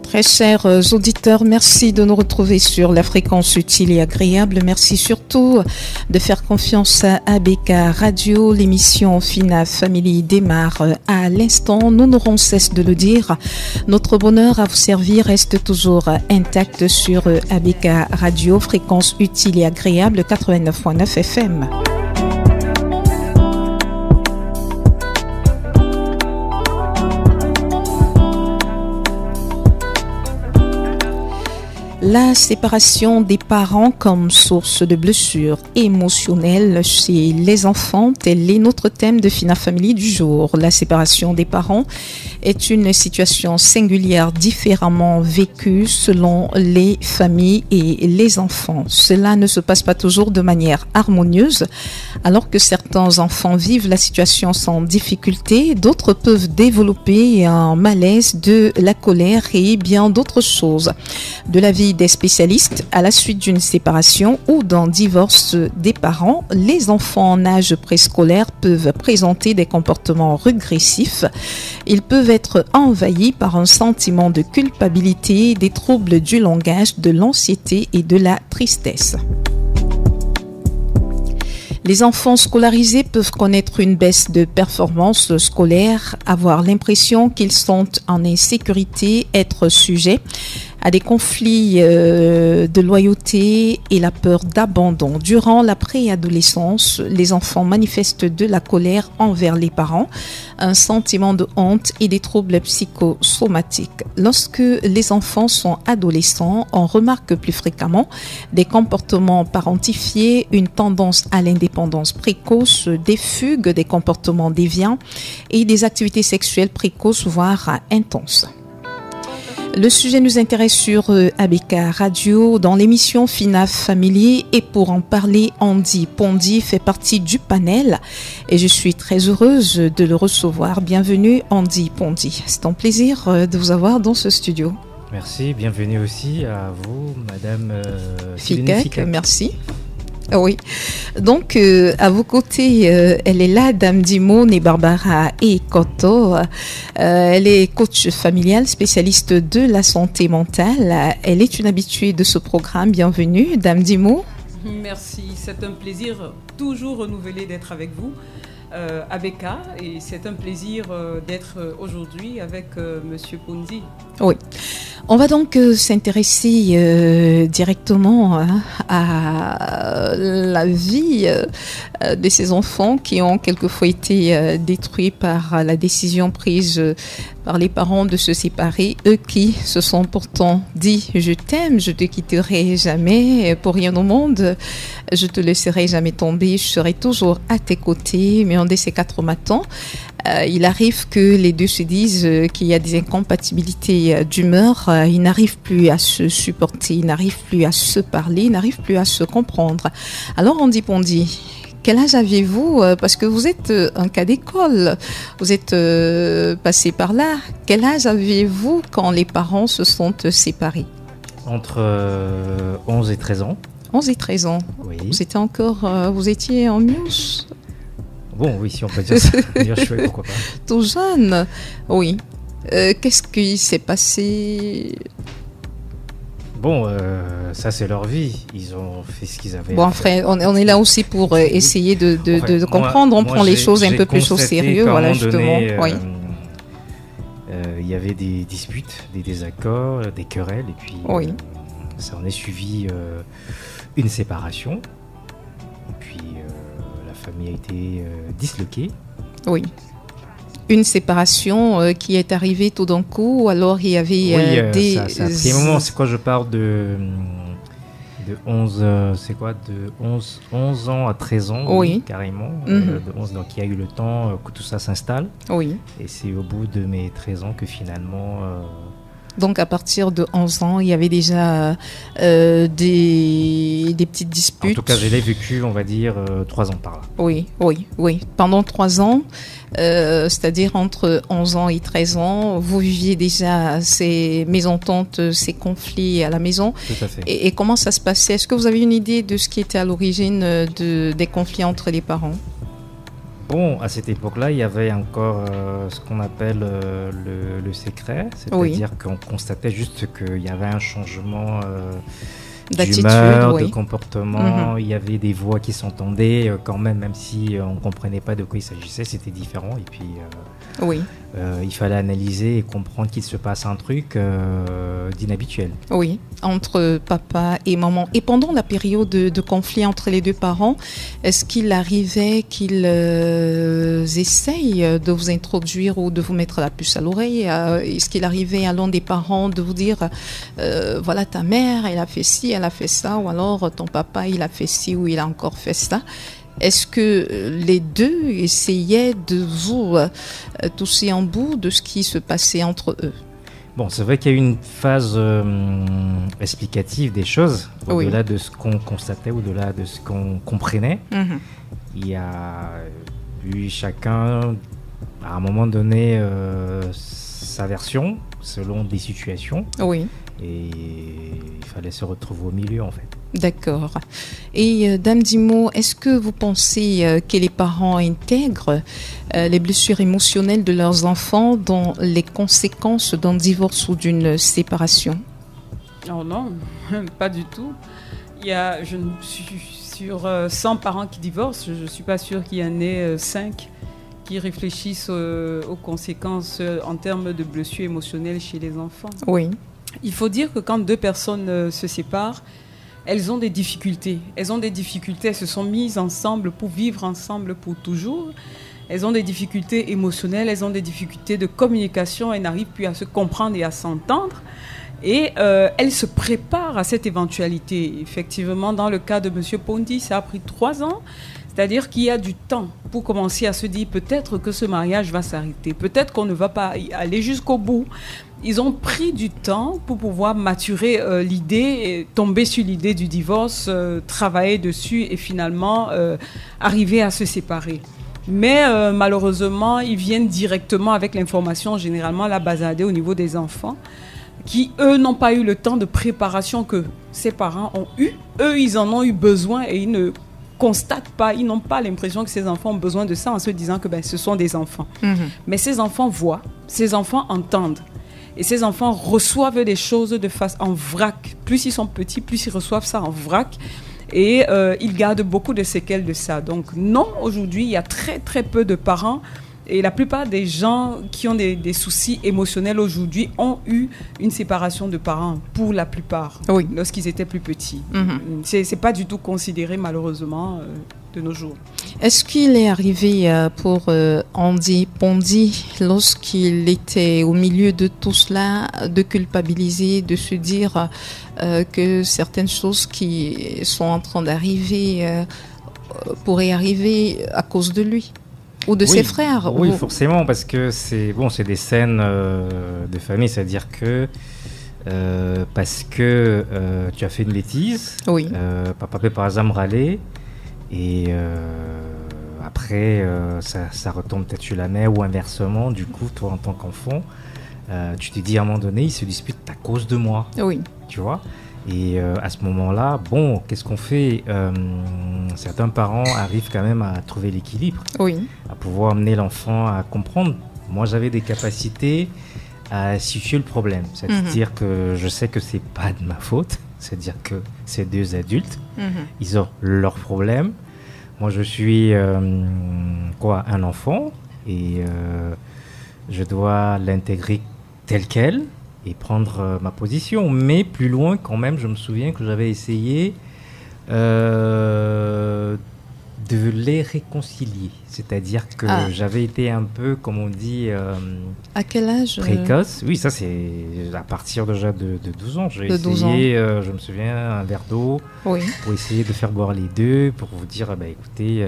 Très chers auditeurs, merci de nous retrouver sur la fréquence utile et agréable. Merci surtout de faire confiance à ABK Radio. L'émission Fina Family démarre à l'instant. Nous n'aurons cesse de le dire. Notre bonheur à vous servir reste toujours intact sur ABK Radio, fréquence utile et agréable 89.9 FM. La séparation des parents comme source de blessures émotionnelles chez les enfants, tel est notre thème de Fina Family du jour. La séparation des parents est une situation singulière différemment vécue selon les familles et les enfants. Cela ne se passe pas toujours de manière harmonieuse. Alors que certains enfants vivent la situation sans difficulté, d'autres peuvent développer un malaise, de la colère et bien d'autres choses. De la vie des spécialistes, à la suite d'une séparation ou d'un divorce des parents, les enfants en âge préscolaire peuvent présenter des comportements régressifs. Ils peuvent être envahis par un sentiment de culpabilité, des troubles du langage, de l'anxiété et de la tristesse. Les enfants scolarisés peuvent connaître une baisse de performance scolaire, avoir l'impression qu'ils sont en insécurité, être sujets à des conflits de loyauté et la peur d'abandon. Durant la préadolescence, les enfants manifestent de la colère envers les parents, un sentiment de honte et des troubles psychosomatiques. Lorsque les enfants sont adolescents, on remarque plus fréquemment des comportements parentifiés, une tendance à l'indépendance précoce, des fugues, des comportements déviants et des activités sexuelles précoces voire intenses. Le sujet nous intéresse sur ABK Radio dans l'émission Fina Family et pour en parler, Andy Pondy fait partie du panel et je suis très heureuse de le recevoir. Bienvenue Andy Pondy. C'est un plaisir de vous avoir dans ce studio. Merci, bienvenue aussi à vous, Madame Fikek. Merci. Oui, donc à vos côtés, elle est là, Dame Dimone et Barbara Ekoto. Elle est coach familiale, spécialiste de la santé mentale. Elle est une habituée de ce programme. Bienvenue, Dame Dimone. Merci, c'est un plaisir toujours renouvelé d'être avec vous, ABK, et c'est un plaisir d'être aujourd'hui avec Monsieur Pondy. Oui. On va donc s'intéresser directement à la vie de ces enfants qui ont quelquefois été détruits par la décision prise par les parents de se séparer, eux qui se sont pourtant dit « je t'aime, je te quitterai jamais, pour rien au monde, je te laisserai jamais tomber, je serai toujours à tes côtés », mais un de ces quatre matins, il arrive que les deux se disent qu'il y a des incompatibilités d'humeur, ils n'arrivent plus à se supporter, ils n'arrivent plus à se parler, ils n'arrivent plus à se comprendre. Alors Andy Pondy, quel âge aviez-vous? Parce que vous êtes un cas d'école, vous êtes passé par là. Quel âge aviez-vous quand les parents se sont séparés? Entre 11 et 13 ans. 11 et 13 ans. Oui. Vous étiez en muse? Bon, oui, si on peut dire ça. Dire chouette, pourquoi pas. Tout jeune, oui. Qu'est-ce qui s'est passé? Bon, ça c'est leur vie. Ils ont fait ce qu'ils avaient. Bon, après, on est là aussi pour essayer de comprendre. On prend les choses un peu plus au sérieux, voilà, justement. Oui. Il y avait des disputes, des désaccords, des querelles, et puis oui. Ça en est suivi une séparation. Et puis la famille a été disloquée. Oui. Une séparation qui est arrivée tout d'un coup, ou alors il y avait des... Ça a pris un moment, c'est quoi, je parle de 11, c'est quoi, de 11 ans à 13 ans, oui. Carrément, Mm-hmm. De 11, donc il y a eu le temps que tout ça s'installe, oui. Et c'est au bout de mes 13 ans que finalement... Donc à partir de 11 ans, il y avait déjà des petites disputes. En tout cas, je l'ai vécu, on va dire, 3 ans par là. Oui. Pendant 3 ans, c'est-à-dire entre 11 ans et 13 ans, vous viviez déjà ces mésententes, ces conflits à la maison. Tout à fait. Et comment ça se passait? Est-ce que vous avez une idée de ce qui était à l'origine des conflits entre les parents? Bon, à cette époque-là, il y avait encore ce qu'on appelle le secret, c'est-à-dire qu'on constatait juste qu'il y avait un changement d'attitude, d'humeur, oui. de comportement. Il y avait des voix qui s'entendaient quand même si on ne comprenait pas de quoi il s'agissait, c'était différent. Et puis, Oui, il fallait analyser et comprendre qu'il se passe un truc d'inhabituel. oui, entre papa et maman. Et pendant la période de conflit entre les deux parents, est-ce qu'il arrivait qu'ils essayent de vous introduire ou de vous mettre la puce à l'oreille? Est-ce qu'il arrivait à l'un des parents de vous dire voilà, ta mère, elle a fait ci, elle a fait ça, ou alors ton papa, il a fait ci ou il a encore fait ça? Est-ce que les deux essayaient de vous toucher en bout de ce qui se passait entre eux? Bon, c'est vrai qu'il y a eu une phase explicative des choses, au-delà de ce qu'on constatait, au-delà de ce qu'on comprenait. Il y a eu chacun, à un moment donné, sa version, selon des situations. Oui. Et il fallait se retrouver au milieu, en fait. D'accord. Et Dame Dimo, est-ce que vous pensez que les parents intègrent les blessures émotionnelles de leurs enfants dans les conséquences d'un divorce ou d'une séparation? Oh non, pas du tout. Je ne suis sur 100 parents qui divorcent, je ne suis pas sûre qu'il y en ait 5 qui réfléchissent aux conséquences en termes de blessures émotionnelles chez les enfants. Oui. Il faut dire que quand deux personnes se séparent, elles ont des difficultés. Elles se sont mises ensemble pour vivre ensemble pour toujours. Elles ont des difficultés émotionnelles, elles ont des difficultés de communication, elles n'arrivent plus à se comprendre et à s'entendre. Et elles se préparent à cette éventualité. Effectivement, dans le cas de M. Pondy, ça a pris 3 ans. C'est-à-dire qu'il y a du temps pour commencer à se dire peut-être que ce mariage va s'arrêter, peut-être qu'on ne va pas y aller jusqu'au bout. Ils ont pris du temps pour pouvoir maturer l'idée, tomber sur l'idée du divorce, travailler dessus et finalement arriver à se séparer. Mais malheureusement, ils viennent directement avec l'information généralement la basader au niveau des enfants qui, eux, n'ont pas eu le temps de préparation que ces parents ont eu. Eux, ils en ont eu besoin et ils ne constatent pas, ils n'ont pas l'impression que ces enfants ont besoin de ça en se disant que ce sont des enfants. Mais ces enfants voient, ces enfants entendent. Et ces enfants reçoivent des choses de face en vrac. Plus ils sont petits, plus ils reçoivent ça en vrac. Et ils gardent beaucoup de séquelles de ça. Donc non, aujourd'hui, il y a très très peu de parents. Et la plupart des gens qui ont des soucis émotionnels aujourd'hui ont eu une séparation de parents, pour la plupart, lorsqu'ils étaient plus petits. C'est pas du tout considéré, malheureusement, de nos jours. Est-ce qu'il est arrivé pour Andy Pondy, lorsqu'il était au milieu de tout cela, de culpabiliser, de se dire que certaines choses qui sont en train d'arriver pourraient arriver à cause de lui? Ou de ses frères? Oui, forcément, parce que c'est des scènes de famille, c'est-à-dire que parce que tu as fait une bêtise, papa peut par exemple râler, et après ça retombe peut-être sur la mère ou inversement. Du coup, toi en tant qu'enfant, tu te dis à un moment donné, il se dispute à cause de moi. Oui. Tu vois? Et à ce moment-là, bon, qu'est-ce qu'on fait? Certains parents arrivent quand même à trouver l'équilibre, à pouvoir amener l'enfant à comprendre. Moi, j'avais des capacités à situer le problème. C'est-à-dire que je sais que c'est pas de ma faute. C'est-à-dire que ces deux adultes, ils ont leurs problèmes. Moi, je suis un enfant et je dois l'intégrer tel quel et prendre ma position. Mais plus loin, quand même, je me souviens que j'avais essayé de les réconcilier. C'est-à-dire que j'avais été un peu, comme on dit... à quel âge? Précoce. Oui, ça c'est à partir déjà de 12 ans. J'ai essayé, je me souviens, un verre d'eau pour essayer de faire boire les deux, pour vous dire, écoutez,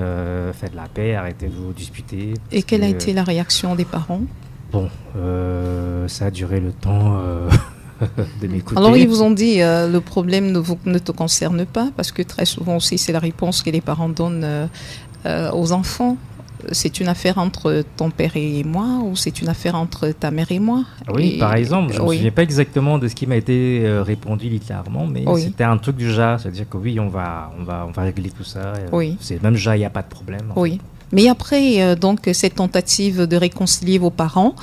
faites la paix, arrêtez de vous disputer. Et quelle a été la réaction des parents? Bon, ça a duré le temps de m'écouter. Alors ils vous ont dit le problème ne te concerne pas, parce que très souvent aussi c'est la réponse que les parents donnent aux enfants. C'est une affaire entre ton père et moi, ou c'est une affaire entre ta mère et moi? Oui, par exemple, je ne me souviens pas exactement de ce qui m'a été répondu littéralement, mais c'était un truc du genre, c'est-à-dire que oui, on va régler tout ça. C'est même genre, il n'y a pas de problème. Oui. Mais après, donc, cette tentative de réconcilier vos parents,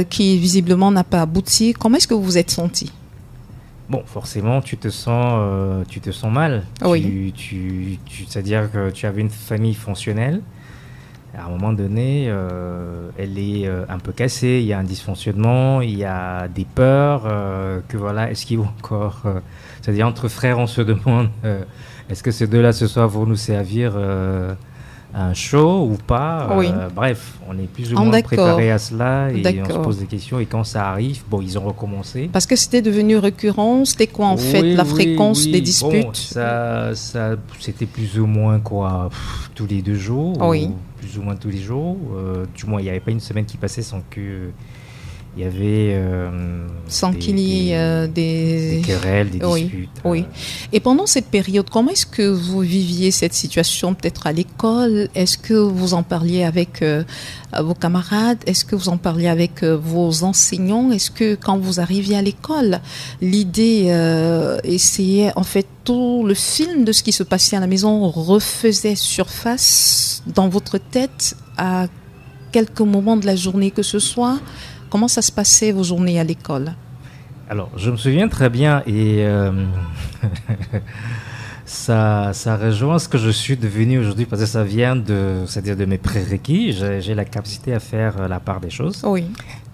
qui visiblement n'a pas abouti, comment est-ce que vous vous êtes senti? Bon, forcément, tu te sens mal. Oui. C'est-à-dire que tu avais une famille fonctionnelle. À un moment donné, elle est un peu cassée. Il y a un dysfonctionnement, il y a des peurs. Que voilà, est-ce qu'ils vont encore... c'est-à-dire, entre frères, on se demande est-ce que ces deux-là ce soir vont nous servir un show ou pas. Oui. Bref, on est plus ou moins préparé à cela et on se pose des questions. Et quand ça arrive, bon, ils ont recommencé. Parce que c'était devenu récurrent. C'était quoi en fait la fréquence des disputes? Bon, ça, c'était plus ou moins quoi, tous les 2 jours. Oui. Plus ou moins tous les jours. Du moins, il n'y avait pas une semaine qui passait sans que il y avait sans qu'il y ait des querelles, des disputes. Oui. Et pendant cette période, comment est-ce que vous viviez cette situation, peut-être à l'école? Est-ce que vous en parliez avec vos camarades? Est-ce que vous en parliez avec vos enseignants? Est-ce que quand vous arriviez à l'école, l'idée essayait, en fait, tout le film de ce qui se passait à la maison refaisait surface dans votre tête à quelques moments de la journée que ce soit? Comment ça se passait vos journées à l'école? Alors, je me souviens très bien et ça rejoint ce que je suis devenu aujourd'hui parce que ça vient c'est-à-dire de mes prérequis. J'ai la capacité à faire la part des choses. Oui.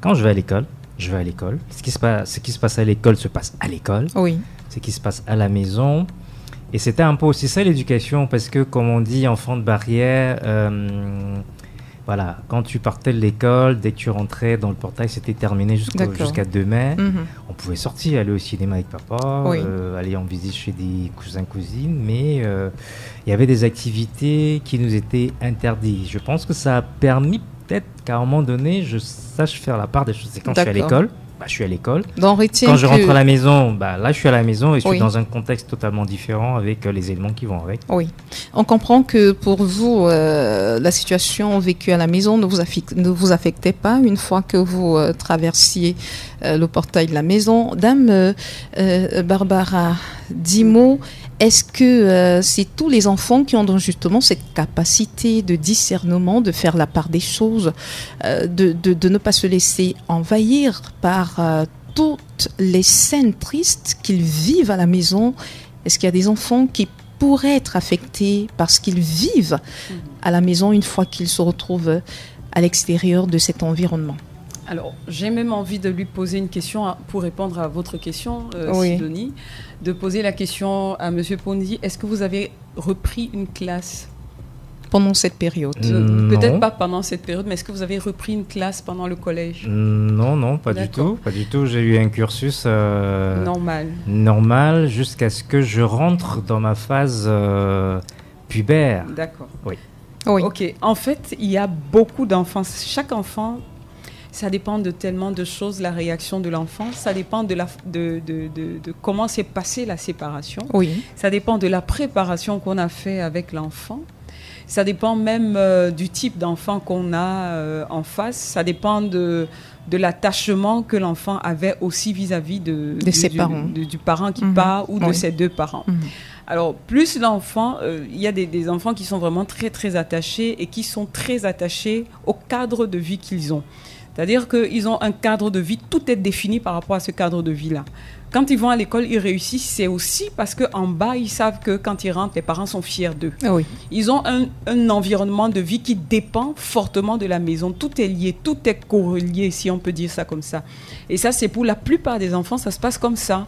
Quand je vais à l'école, je vais à l'école. Ce qui se passe à l'école se passe à l'école. Oui. Ce qui se passe à la maison. Et c'était un peu aussi ça l'éducation parce que, comme on dit, enfant de barrière... voilà, quand tu partais de l'école, dès que tu rentrais dans le portail, c'était terminé jusqu'à demain. On pouvait sortir, aller au cinéma avec papa, aller en visite chez des cousins, cousines, mais il y avait des activités qui nous étaient interdites. Je pense que ça a permis peut-être qu'à un moment donné, je sache faire la part des choses. C'est quand je suis à l'école. Je suis à l'école. Quand je rentre à la maison, là, je suis à la maison et je suis dans un contexte totalement différent avec les éléments qui vont avec. Oui. On comprend que pour vous, la situation vécue à la maison ne vous affectait pas une fois que vous traversiez le portail de la maison. Dame Barbara Dimo, est-ce que c'est tous les enfants qui ont donc justement cette capacité de discernement, de faire la part des choses, de ne pas se laisser envahir par toutes les scènes tristes qu'ils vivent à la maison? Est-ce qu'il y a des enfants qui pourraient être affectés par ce qu'ils vivent à la maison une fois qu'ils se retrouvent à l'extérieur de cet environnement? Alors, j'ai même envie de lui poser une question pour répondre à votre question, Sidonie, de poser la question à M. Pondi. Est-ce que vous avez repris une classe pendant cette période? Peut-être pas pendant cette période, mais est-ce que vous avez repris une classe pendant le collège? Non, pas du tout. Pas du tout. J'ai eu un cursus normal jusqu'à ce que je rentre dans ma phase pubère. D'accord. Oui. Ok. En fait, il y a beaucoup d'enfants. Chaque enfant... Ça dépend de tellement de choses, la réaction de l'enfant. Ça dépend de comment s'est passée la séparation. Oui. Ça dépend de la préparation qu'on a fait avec l'enfant. Ça dépend même du type d'enfant qu'on a en face. Ça dépend de l'attachement que l'enfant avait aussi vis-à-vis de ses parents. Du parent qui part ou de ses 2 parents. Alors, plus l'enfant, il y a des enfants qui sont vraiment très, très attachés et qui sont très attachés au cadre de vie qu'ils ont. C'est-à-dire qu'ils ont un cadre de vie, tout est défini par rapport à ce cadre de vie-là. Quand ils vont à l'école, ils réussissent, c'est aussi parce qu'en bas, ils savent que quand ils rentrent, les parents sont fiers d'eux. Oui. Ils ont un environnement de vie qui dépend fortement de la maison. Tout est lié, tout est corrélé, si on peut dire ça comme ça. Et ça, c'est pour la plupart des enfants, ça se passe comme ça.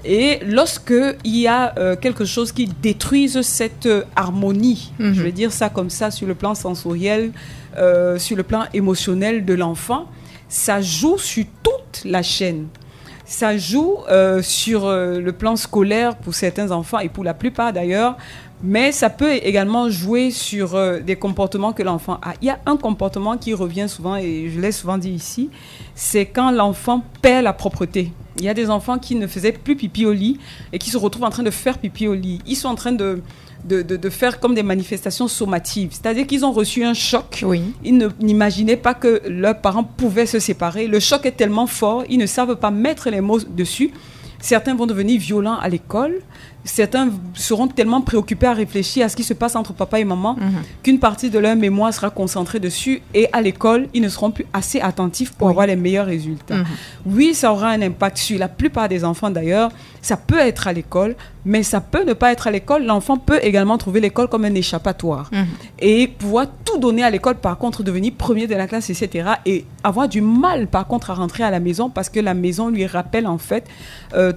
Et lorsqu'il y a quelque chose qui détruise cette harmonie, je vais dire ça comme ça, sur le plan sensoriel, sur le plan émotionnel de l'enfant, ça joue sur toute la chaîne. Ça joue sur le plan scolaire pour certains enfants et pour la plupart d'ailleurs, mais ça peut également jouer sur des comportements que l'enfant a. Il y a un comportement qui revient souvent, et je l'ai souvent dit ici, c'est quand l'enfant perd la propreté. Il y a des enfants qui ne faisaient plus pipi au lit et qui se retrouvent en train de faire pipi au lit. Ils sont en train de faire comme des manifestations somatives. C'est-à-dire qu'ils ont reçu un choc. Oui. Ils n'imaginaient pas que leurs parents pouvaient se séparer. Le choc est tellement fort, ils ne savent pas mettre les mots dessus. Certains vont devenir violents à l'école. Certains seront tellement préoccupés à réfléchir à ce qui se passe entre papa et maman qu'une partie de leur mémoire sera concentrée dessus, et à l'école, ils ne seront plus assez attentifs pour avoir les meilleurs résultats. Oui, ça aura un impact sur la plupart des enfants d'ailleurs. Ça peut être à l'école, mais ça peut ne pas être à l'école. L'enfant peut également trouver l'école comme un échappatoire et pouvoir tout donner à l'école, par contre devenir premier de la classe, etc. et avoir du mal par contre à rentrer à la maison parce que la maison lui rappelle en fait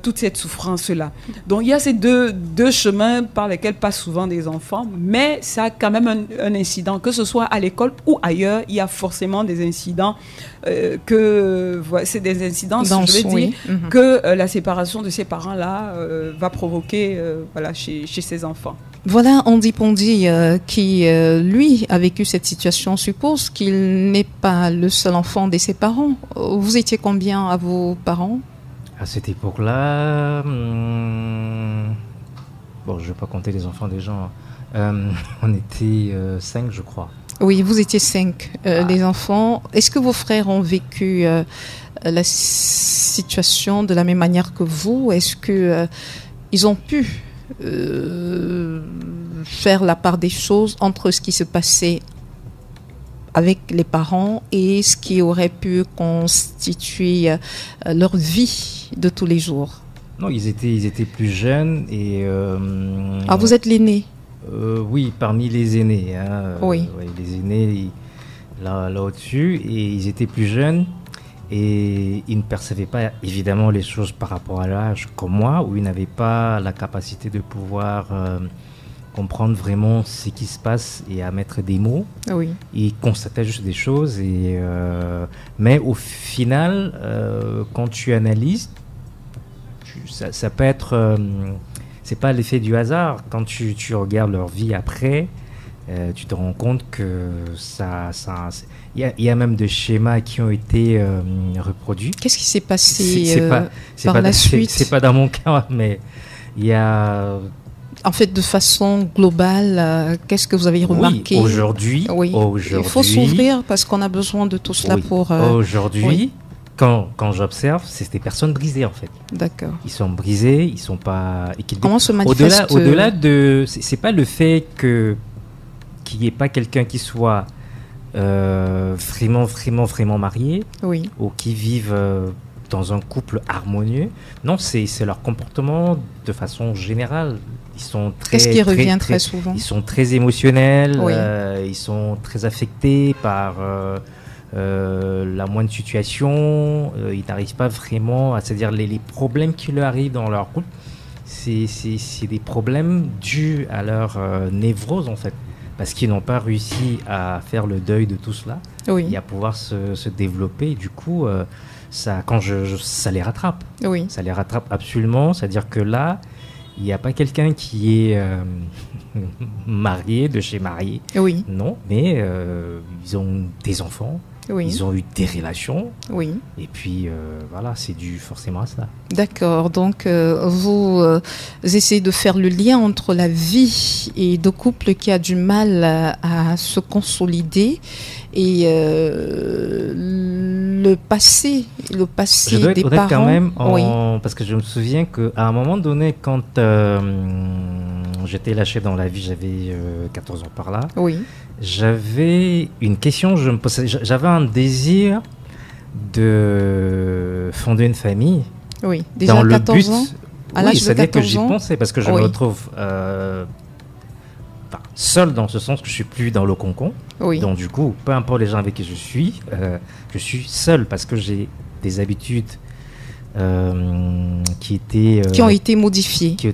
toute cette souffrance-là. Donc il y a ces deux chemins par lesquels passent souvent des enfants, mais ça a quand même un incident, que ce soit à l'école ou ailleurs. Il y a forcément des incidents c'est des incidences, je veux dire, que la séparation de ces parents-là va provoquer chez ces enfants. Voilà, Andy Pondy, qui, lui, a vécu cette situation, suppose qu'il n'est pas le seul enfant de ses parents. Vous étiez combien à vos parents? À cette époque-là, bon, je ne vais pas compter les enfants des gens. On était 5, je crois. Oui, vous étiez 5, les enfants. Est-ce que vos frères ont vécu la situation de la même manière que vous? Est-ce que ils ont pu faire la part des choses entre ce qui se passait avec les parents et ce qui aurait pu constituer leur vie de tous les jours? Non, ils étaient plus jeunes et... vous êtes l'aîné? Oui, parmi les aînés. Oui. Les aînés, là au-dessus, et ils étaient plus jeunes et ils ne percevaient pas évidemment les choses par rapport à l'âge comme moi, où ils n'avaient pas la capacité de pouvoir comprendre vraiment ce qui se passe et à mettre des mots. Oui. Ils constataient juste des choses, mais au final, quand tu analyses, ça peut être... c'est pas l'effet du hasard. Quand tu regardes leur vie après, tu te rends compte que il y a même des schémas qui ont été reproduits. Qu'est-ce qui s'est passé par la suite? C'est pas dans mon cas, mais il y a... En fait, de façon globale, qu'est-ce que vous avez remarqué? Oui, aujourd'hui, il faut s'ouvrir parce qu'on a besoin de tout cela pour... Aujourd'hui, quand j'observe, c'est des personnes brisées en fait. D'accord. Ils sont brisés, ils sont pas... Comment se manifeste... Au-delà de... C'est pas le fait qu'il n'y ait pas quelqu'un qui soit vraiment marié, ou qui vive dans un couple harmonieux. Non, c'est leur comportement de façon générale. Ils sont Qu'est-ce qui revient très souvent? Ils sont très émotionnels, ils sont très affectés par la moindre situation. Ils n'arrivent pas vraiment à... C'est-à-dire les problèmes qui leur arrivent dans leur couple, c'est des problèmes dus à leur névrose en fait. Parce qu'ils n'ont pas réussi à faire le deuil de tout cela et à pouvoir se développer. Et du coup, ça les rattrape. Oui. Ça les rattrape absolument. C'est-à-dire que là, il n'y a pas quelqu'un qui est marié, de chez marié. Oui. Non, mais ils ont des enfants. Oui. Ils ont eu des relations. Oui. Et puis, voilà, c'est dû forcément à cela. D'accord. Donc, vous essayez de faire le lien entre la vie et de couple qui a du mal à se consolider et le passé je dois être des honnête parents. Quand même, parce que je me souviens qu'à un moment donné, quand j'étais lâché dans la vie, j'avais 14 ans par là. Oui. J'avais une question, j'avais un désir de fonder une famille. Oui, déjà à 14 ans. À l'âge de 14 ans. C'est-à-dire que j'y pensais parce que je me retrouve seul dans ce sens que je suis plus dans le cocon. Oui. Donc du coup, peu importe les gens avec qui je suis seul parce que j'ai des habitudes qui ont été modifiées. Du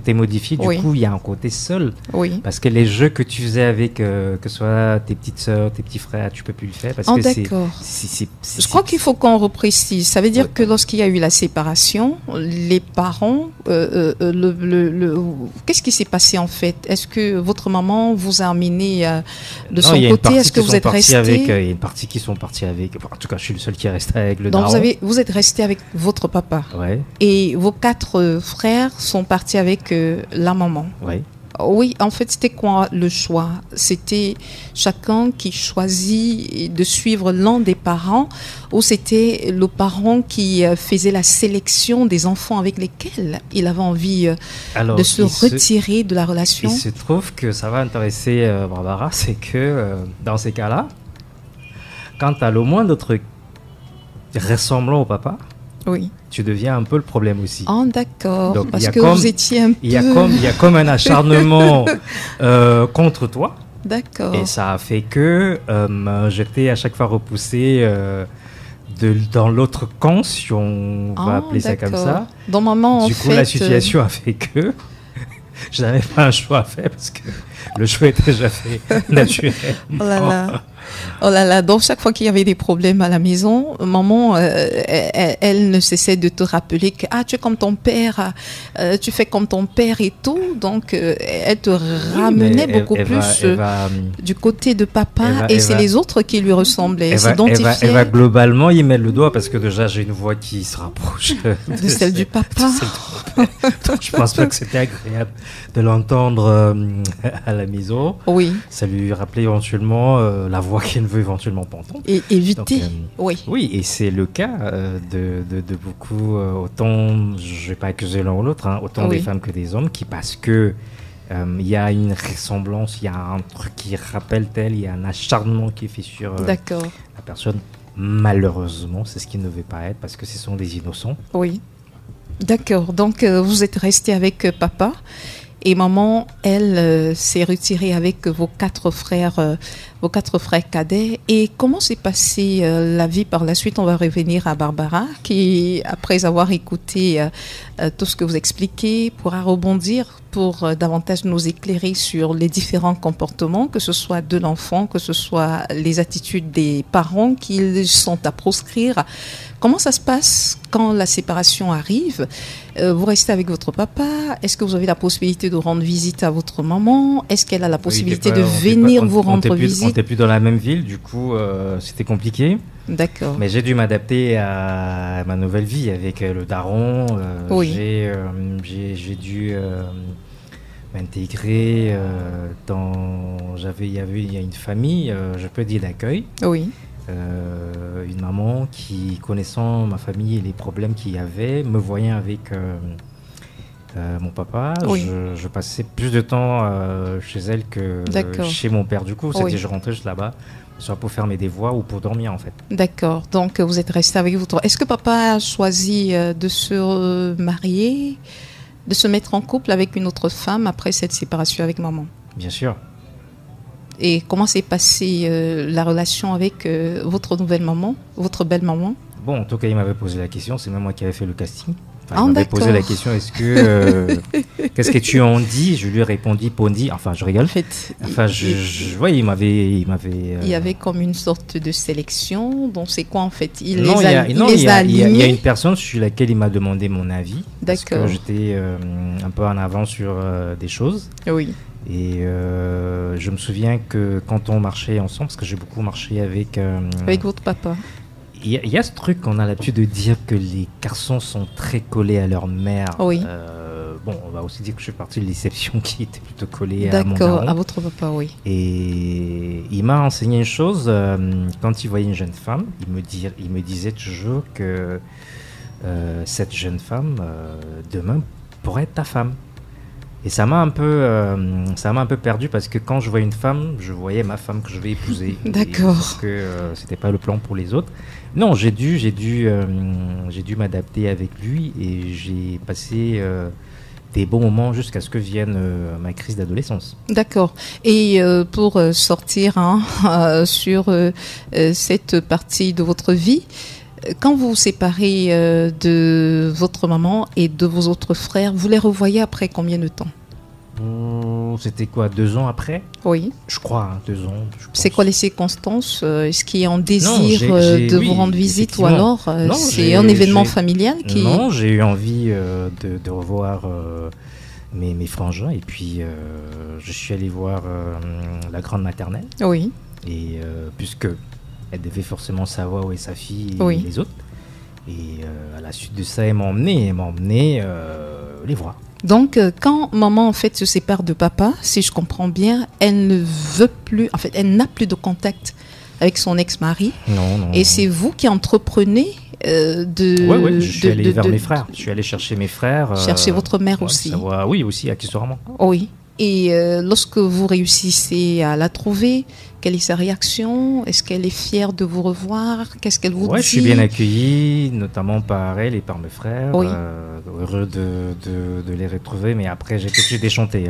coup, il y a un côté seul. Oui. Parce que les jeux que tu faisais avec, que ce soit tes petites sœurs, tes petits frères, tu peux plus le faire. Parce que d'accord. Je crois qu'il faut qu'on reprécise. Ça veut dire que lorsqu'il y a eu la séparation, les parents, qu'est-ce qui s'est passé en fait? Est-ce que votre maman vous a amené de son côté? Est-ce que vous êtes resté? Il y a une partie qui sont partis avec. En tout cas, je suis le seul qui est resté avec le daron. Donc vous êtes resté avec votre papa. Ouais. Et vos 4 frères sont partis avec la maman. Oui. Oui, en fait, c'était quoi le choix? C'était chacun qui choisit de suivre l'un des parents, ou c'était le parent qui faisait la sélection des enfants avec lesquels il avait envie de se retirer de la relation? Il se trouve que ça va intéresser Barbara, c'est que dans ces cas-là, quand tu as le moindre truc ressemblant au papa, oui, tu deviens un peu le problème aussi. Oh, d'accord. Donc, parce que vous étiez un peu... Il y a comme un acharnement contre toi. D'accord. Et ça a fait que j'étais à chaque fois repoussé dans l'autre camp, si on va appeler ça comme ça. Dans maman, du coup, la situation a fait que je n'avais pas un choix à faire parce que le choix était déjà fait naturellement. Oh là là. Oh là là, donc chaque fois qu'il y avait des problèmes à la maison, maman, elle ne cessait de te rappeler que tu es comme ton père, tu fais comme ton père et tout. Donc, elle te ramenait beaucoup plus du côté de papa, et c'est les autres qui lui ressemblaient. Elle va globalement y mettre le doigt parce que déjà, j'ai une voix qui se rapproche de celle du papa. Donc, je pense pas que c'était agréable de l'entendre à la maison. Oui. Ça lui rappelait éventuellement la voix qu'elle ne veut éventuellement pas entendre. Et éviter, oui. Oui, et c'est le cas de beaucoup, autant, je ne vais pas accuser l'un ou l'autre, autant des femmes que des hommes, qui parce que il y a une ressemblance, il y a un truc qui rappelle tel, il y a un acharnement qui est fait sur la personne. Malheureusement, c'est ce qui ne veut pas être parce que ce sont des innocents. Oui. D'accord, donc vous êtes resté avec papa. Et maman, elle, s'est retirée avec vos quatre frères cadets. Et comment s'est passée la vie par la suite? On va revenir à Barbara, qui, après avoir écouté tout ce que vous expliquez, pourra rebondir pour davantage nous éclairer sur les différents comportements, que ce soit de l'enfant, que ce soit les attitudes des parents qui sont à proscrire. Comment ça se passe quand la séparation arrive? Vous restez avec votre papa? Est-ce que vous avez la possibilité de rendre visite à votre maman? Est-ce qu'elle a la possibilité de venir vous rendre visite? On n'était plus dans la même ville, du coup, c'était compliqué. D'accord. Mais j'ai dû m'adapter à ma nouvelle vie avec le daron. Oui. J'ai dû m'intégrer il y a une famille, je peux dire, d'accueil. Oui. Une maman qui, connaissant ma famille et les problèmes qu'il y avait, me voyant avec mon papa. Oui. Je passais plus de temps chez elle que chez mon père. Du coup, je rentrais juste là-bas, soit pour faire mes devoirs ou pour dormir en fait. D'accord, donc vous êtes resté avec votre... Est-ce que papa a choisi de se marier, de se mettre en couple avec une autre femme après cette séparation avec maman? Bien sûr. Et comment s'est passée la relation avec votre nouvelle maman, votre belle maman? Bon, en tout cas, il m'avait posé la question, c'est même moi qui avais fait le casting. Enfin, il m'avait posé la question, qu'est-ce que tu en dis? Je lui ai répondu, Pondi, enfin je rigole. En fait, enfin, il y avait comme une sorte de sélection, donc c'est quoi en fait? Il y a une personne sur laquelle il m'a demandé mon avis. D'accord. Parce que j'étais un peu en avant sur des choses. Oui. Et je me souviens que quand on marchait ensemble, parce que j'ai beaucoup marché avec votre papa. Il y a ce truc qu'on a l'habitude de dire que les garçons sont très collés à leur mère. Oui. Bon, on va aussi dire que je suis parti de l'exception qui était plutôt collée à mon daron. D'accord, à votre papa, oui. Et il m'a enseigné une chose, quand il voyait une jeune femme, il me disait toujours que cette jeune femme, demain, pourrait être ta femme. Et ça m'a un peu perdu parce que quand je voyais une femme, je voyais ma femme que je vais épouser. D'accord. Parce que c'était pas le plan pour les autres. Non, j'ai dû m'adapter avec lui et j'ai passé des bons moments jusqu'à ce que vienne ma crise d'adolescence. D'accord. Et pour sortir sur cette partie de votre vie, quand vous vous séparez de votre maman et de vos autres frères, vous les revoyez après combien de temps? C'était quoi, 2 ans après? Oui. Je crois, 2 ans. C'est quoi les circonstances? Est-ce qu'il y a un désir de vous rendre visite ou alors c'est un événement familial qui... Non, j'ai eu envie de revoir mes frangins et puis je suis allé voir la grande maternelle. Oui. Et puisque elle devait forcément savoir où est sa fille et les autres. Et à la suite de ça, elle m'a emmené les voir. Donc, quand maman, en fait, se sépare de papa, si je comprends bien, elle ne veut plus, en fait, elle n'a plus de contact avec son ex-mari. Non. Et c'est vous qui entreprenez Oui, je suis allé vers mes frères. Je suis allé chercher mes frères. Chercher votre mère aussi. Oui, aussi, accessoirement. Oui. Et lorsque vous réussissez à la trouver, quelle est sa réaction? Est-ce qu'elle est fière de vous revoir? Qu'est-ce qu'elle vous dit? Je suis bien accueilli, notamment par elle et par mes frères. Oui. Heureux de les retrouver, mais après, j'ai tout de suite déchanté.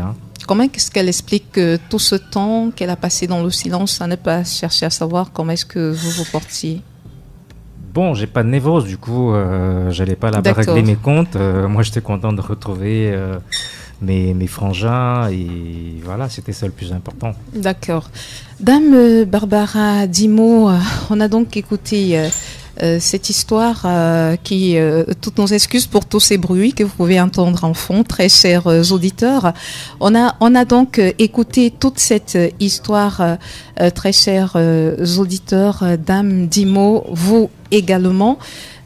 Comment est-ce qu'elle explique tout ce temps qu'elle a passé dans le silence à ne pas chercher à savoir comment est-ce que vous vous portiez? Bon, j'ai pas de névrose, du coup, j'allais pas là-bas régler mes comptes. Moi, j'étais content de retrouver mes frangins, et voilà, c'était ça le plus important. D'accord. Dame Barbara Dimo, on a donc écouté cette histoire qui, toutes nos excuses pour tous ces bruits que vous pouvez entendre en fond, très chers auditeurs. On a donc écouté toute cette histoire, très chers auditeurs. Dame Dimo, vous également,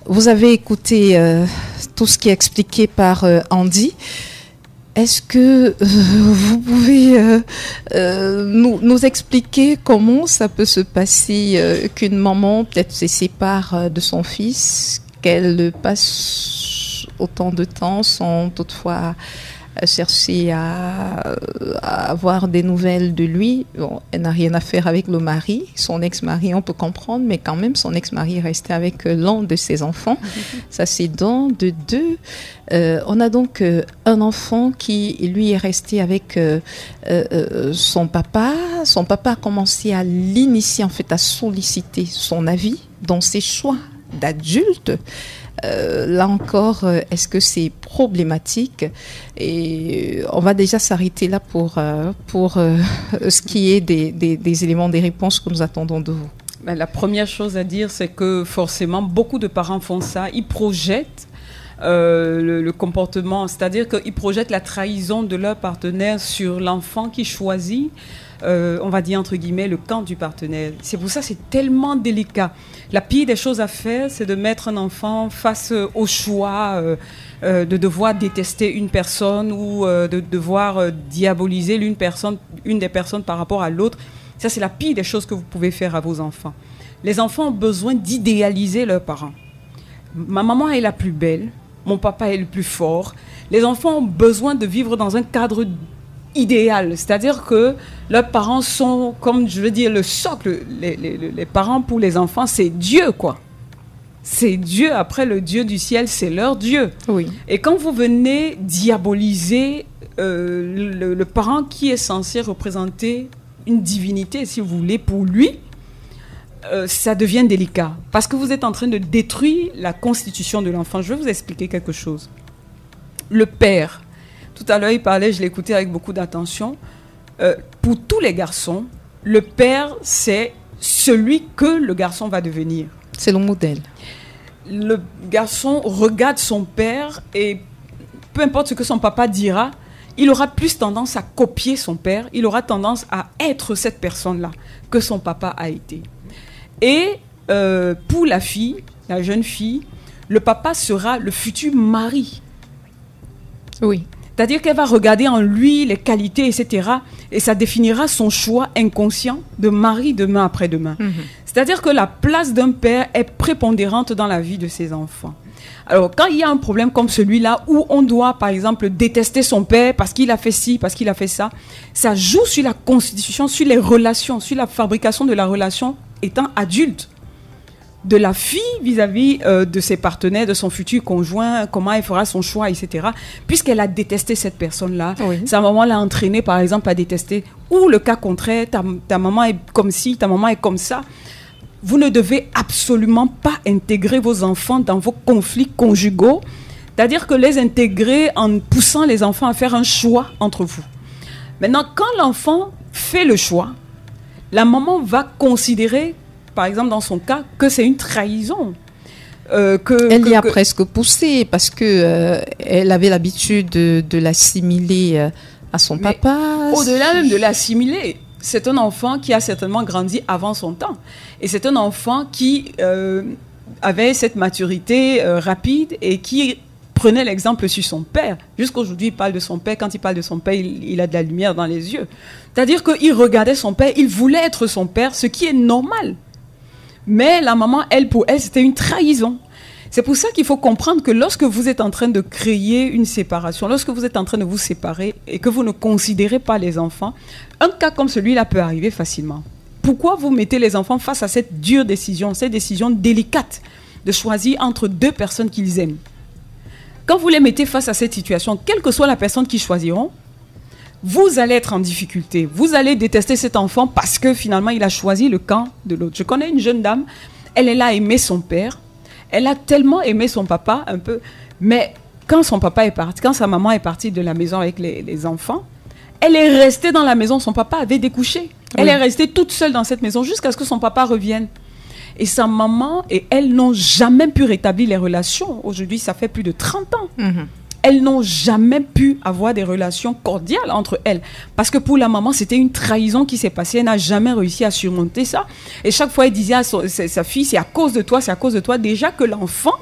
vous avez écouté tout ce qui est expliqué par Andy. Est-ce que vous pouvez nous expliquer comment ça peut se passer qu'une maman peut-être se sépare de son fils, qu'elle passe autant de temps sans toutefois chercher à avoir des nouvelles de lui? Bon, elle n'a rien à faire avec le mari, son ex-mari, on peut comprendre, mais quand même, son ex-mari est resté avec l'un de ses enfants. Ça, c'est dans de deux. On a donc un enfant qui, lui, est resté avec son papa. Son papa a commencé à l'initier, en fait, à solliciter son avis dans ses choix d'adulte. Là encore, est-ce que c'est problématique? Et on va déjà s'arrêter là pour ce qui est des éléments, des réponses que nous attendons de vous. La première chose à dire, c'est que forcément, beaucoup de parents font ça. Ils projettent le comportement, c'est-à-dire qu'ils projettent la trahison de leur partenaire sur l'enfant qui choisit, on va dire entre guillemets, le camp du partenaire. C'est pour ça que c'est tellement délicat. La pire des choses à faire, c'est de mettre un enfant face au choix de devoir détester une personne ou de devoir diaboliser une des personnes par rapport à l'autre. Ça, c'est la pire des choses que vous pouvez faire à vos enfants. Les enfants ont besoin d'idéaliser leurs parents. Ma maman est la plus belle, mon papa est le plus fort. Les enfants ont besoin de vivre dans un cadre idéal, c'est-à-dire que leurs parents sont, comme je veux dire, le socle. Les parents pour les enfants, c'est Dieu, quoi. C'est Dieu. Après, le Dieu du ciel, c'est leur Dieu. Oui. Et quand vous venez diaboliser le parent qui est censé représenter une divinité, si vous voulez, pour lui, ça devient délicat. Parce que vous êtes en train de détruire la constitution de l'enfant. Je vais vous expliquer quelque chose. Le père, tout à l'heure, il parlait, je l'écoutais avec beaucoup d'attention. Pour tous les garçons, le père, c'est celui que le garçon va devenir. C'est le modèle. Le garçon regarde son père et peu importe ce que son papa dira, il aura plus tendance à copier son père, il aura tendance à être cette personne-là que son papa a été. Et pour la fille, la jeune fille, le papa sera le futur mari. Oui. C'est-à-dire qu'elle va regarder en lui les qualités, etc. Et ça définira son choix inconscient de mari demain après-demain. Mm-hmm. C'est-à-dire que la place d'un père est prépondérante dans la vie de ses enfants. Alors, quand il y a un problème comme celui-là, où on doit, par exemple, détester son père parce qu'il a fait ci, parce qu'il a fait ça, ça joue sur la constitution, sur les relations, sur la fabrication de la relation étant adulte. De la fille vis-à-vis de ses partenaires, de son futur conjoint, comment elle fera son choix, etc. Puisqu'elle a détesté cette personne-là, oui. Sa maman l'a entraînée, par exemple, à détester. Ou le cas contraire, ta maman est comme ci, ta maman est comme ça. Vous ne devez absolument pas intégrer vos enfants dans vos conflits conjugaux. C'est-à-dire que les intégrer en poussant les enfants à faire un choix entre vous. Maintenant, quand l'enfant fait le choix, la maman va considérer, par exemple dans son cas, que c'est une trahison. Elle y a presque poussé parce que elle avait l'habitude de l'assimiler à son papa. Au-delà même de l'assimiler, c'est un enfant qui a certainement grandi avant son temps. Et c'est un enfant qui avait cette maturité rapide et qui prenait l'exemple sur son père. Jusqu'aujourd'hui, il parle de son père. Quand il parle de son père, il a de la lumière dans les yeux. C'est-à-dire qu'il regardait son père, il voulait être son père, ce qui est normal. Mais la maman, pour elle, c'était une trahison. C'est pour ça qu'il faut comprendre que lorsque vous êtes en train de créer une séparation, lorsque vous êtes en train de vous séparer et que vous ne considérez pas les enfants, un cas comme celui-là peut arriver facilement. Pourquoi vous mettez les enfants face à cette dure décision, cette décision délicate de choisir entre deux personnes qu'ils aiment? Quand vous les mettez face à cette situation, quelle que soit la personne qu'ils choisiront, vous allez être en difficulté. Vous allez détester cet enfant parce que finalement, il a choisi le camp de l'autre. Je connais une jeune dame, elle a aimé son père, elle a tellement aimé son papa un peu, mais quand son papa est parti, quand sa maman est partie de la maison avec les enfants, elle est restée dans la maison, son papa avait découché. Elle est restée toute seule dans cette maison jusqu'à ce que son papa revienne. Et sa maman et elle n'ont jamais pu rétablir les relations. Aujourd'hui, ça fait plus de 30 ans. Elles n'ont jamais pu avoir des relations cordiales entre elles. Parce que pour la maman, c'était une trahison qui s'est passée. Elle n'a jamais réussi à surmonter ça. Et chaque fois, elle disait à sa fille, c'est à cause de toi, c'est à cause de toi. Déjà que l'enfant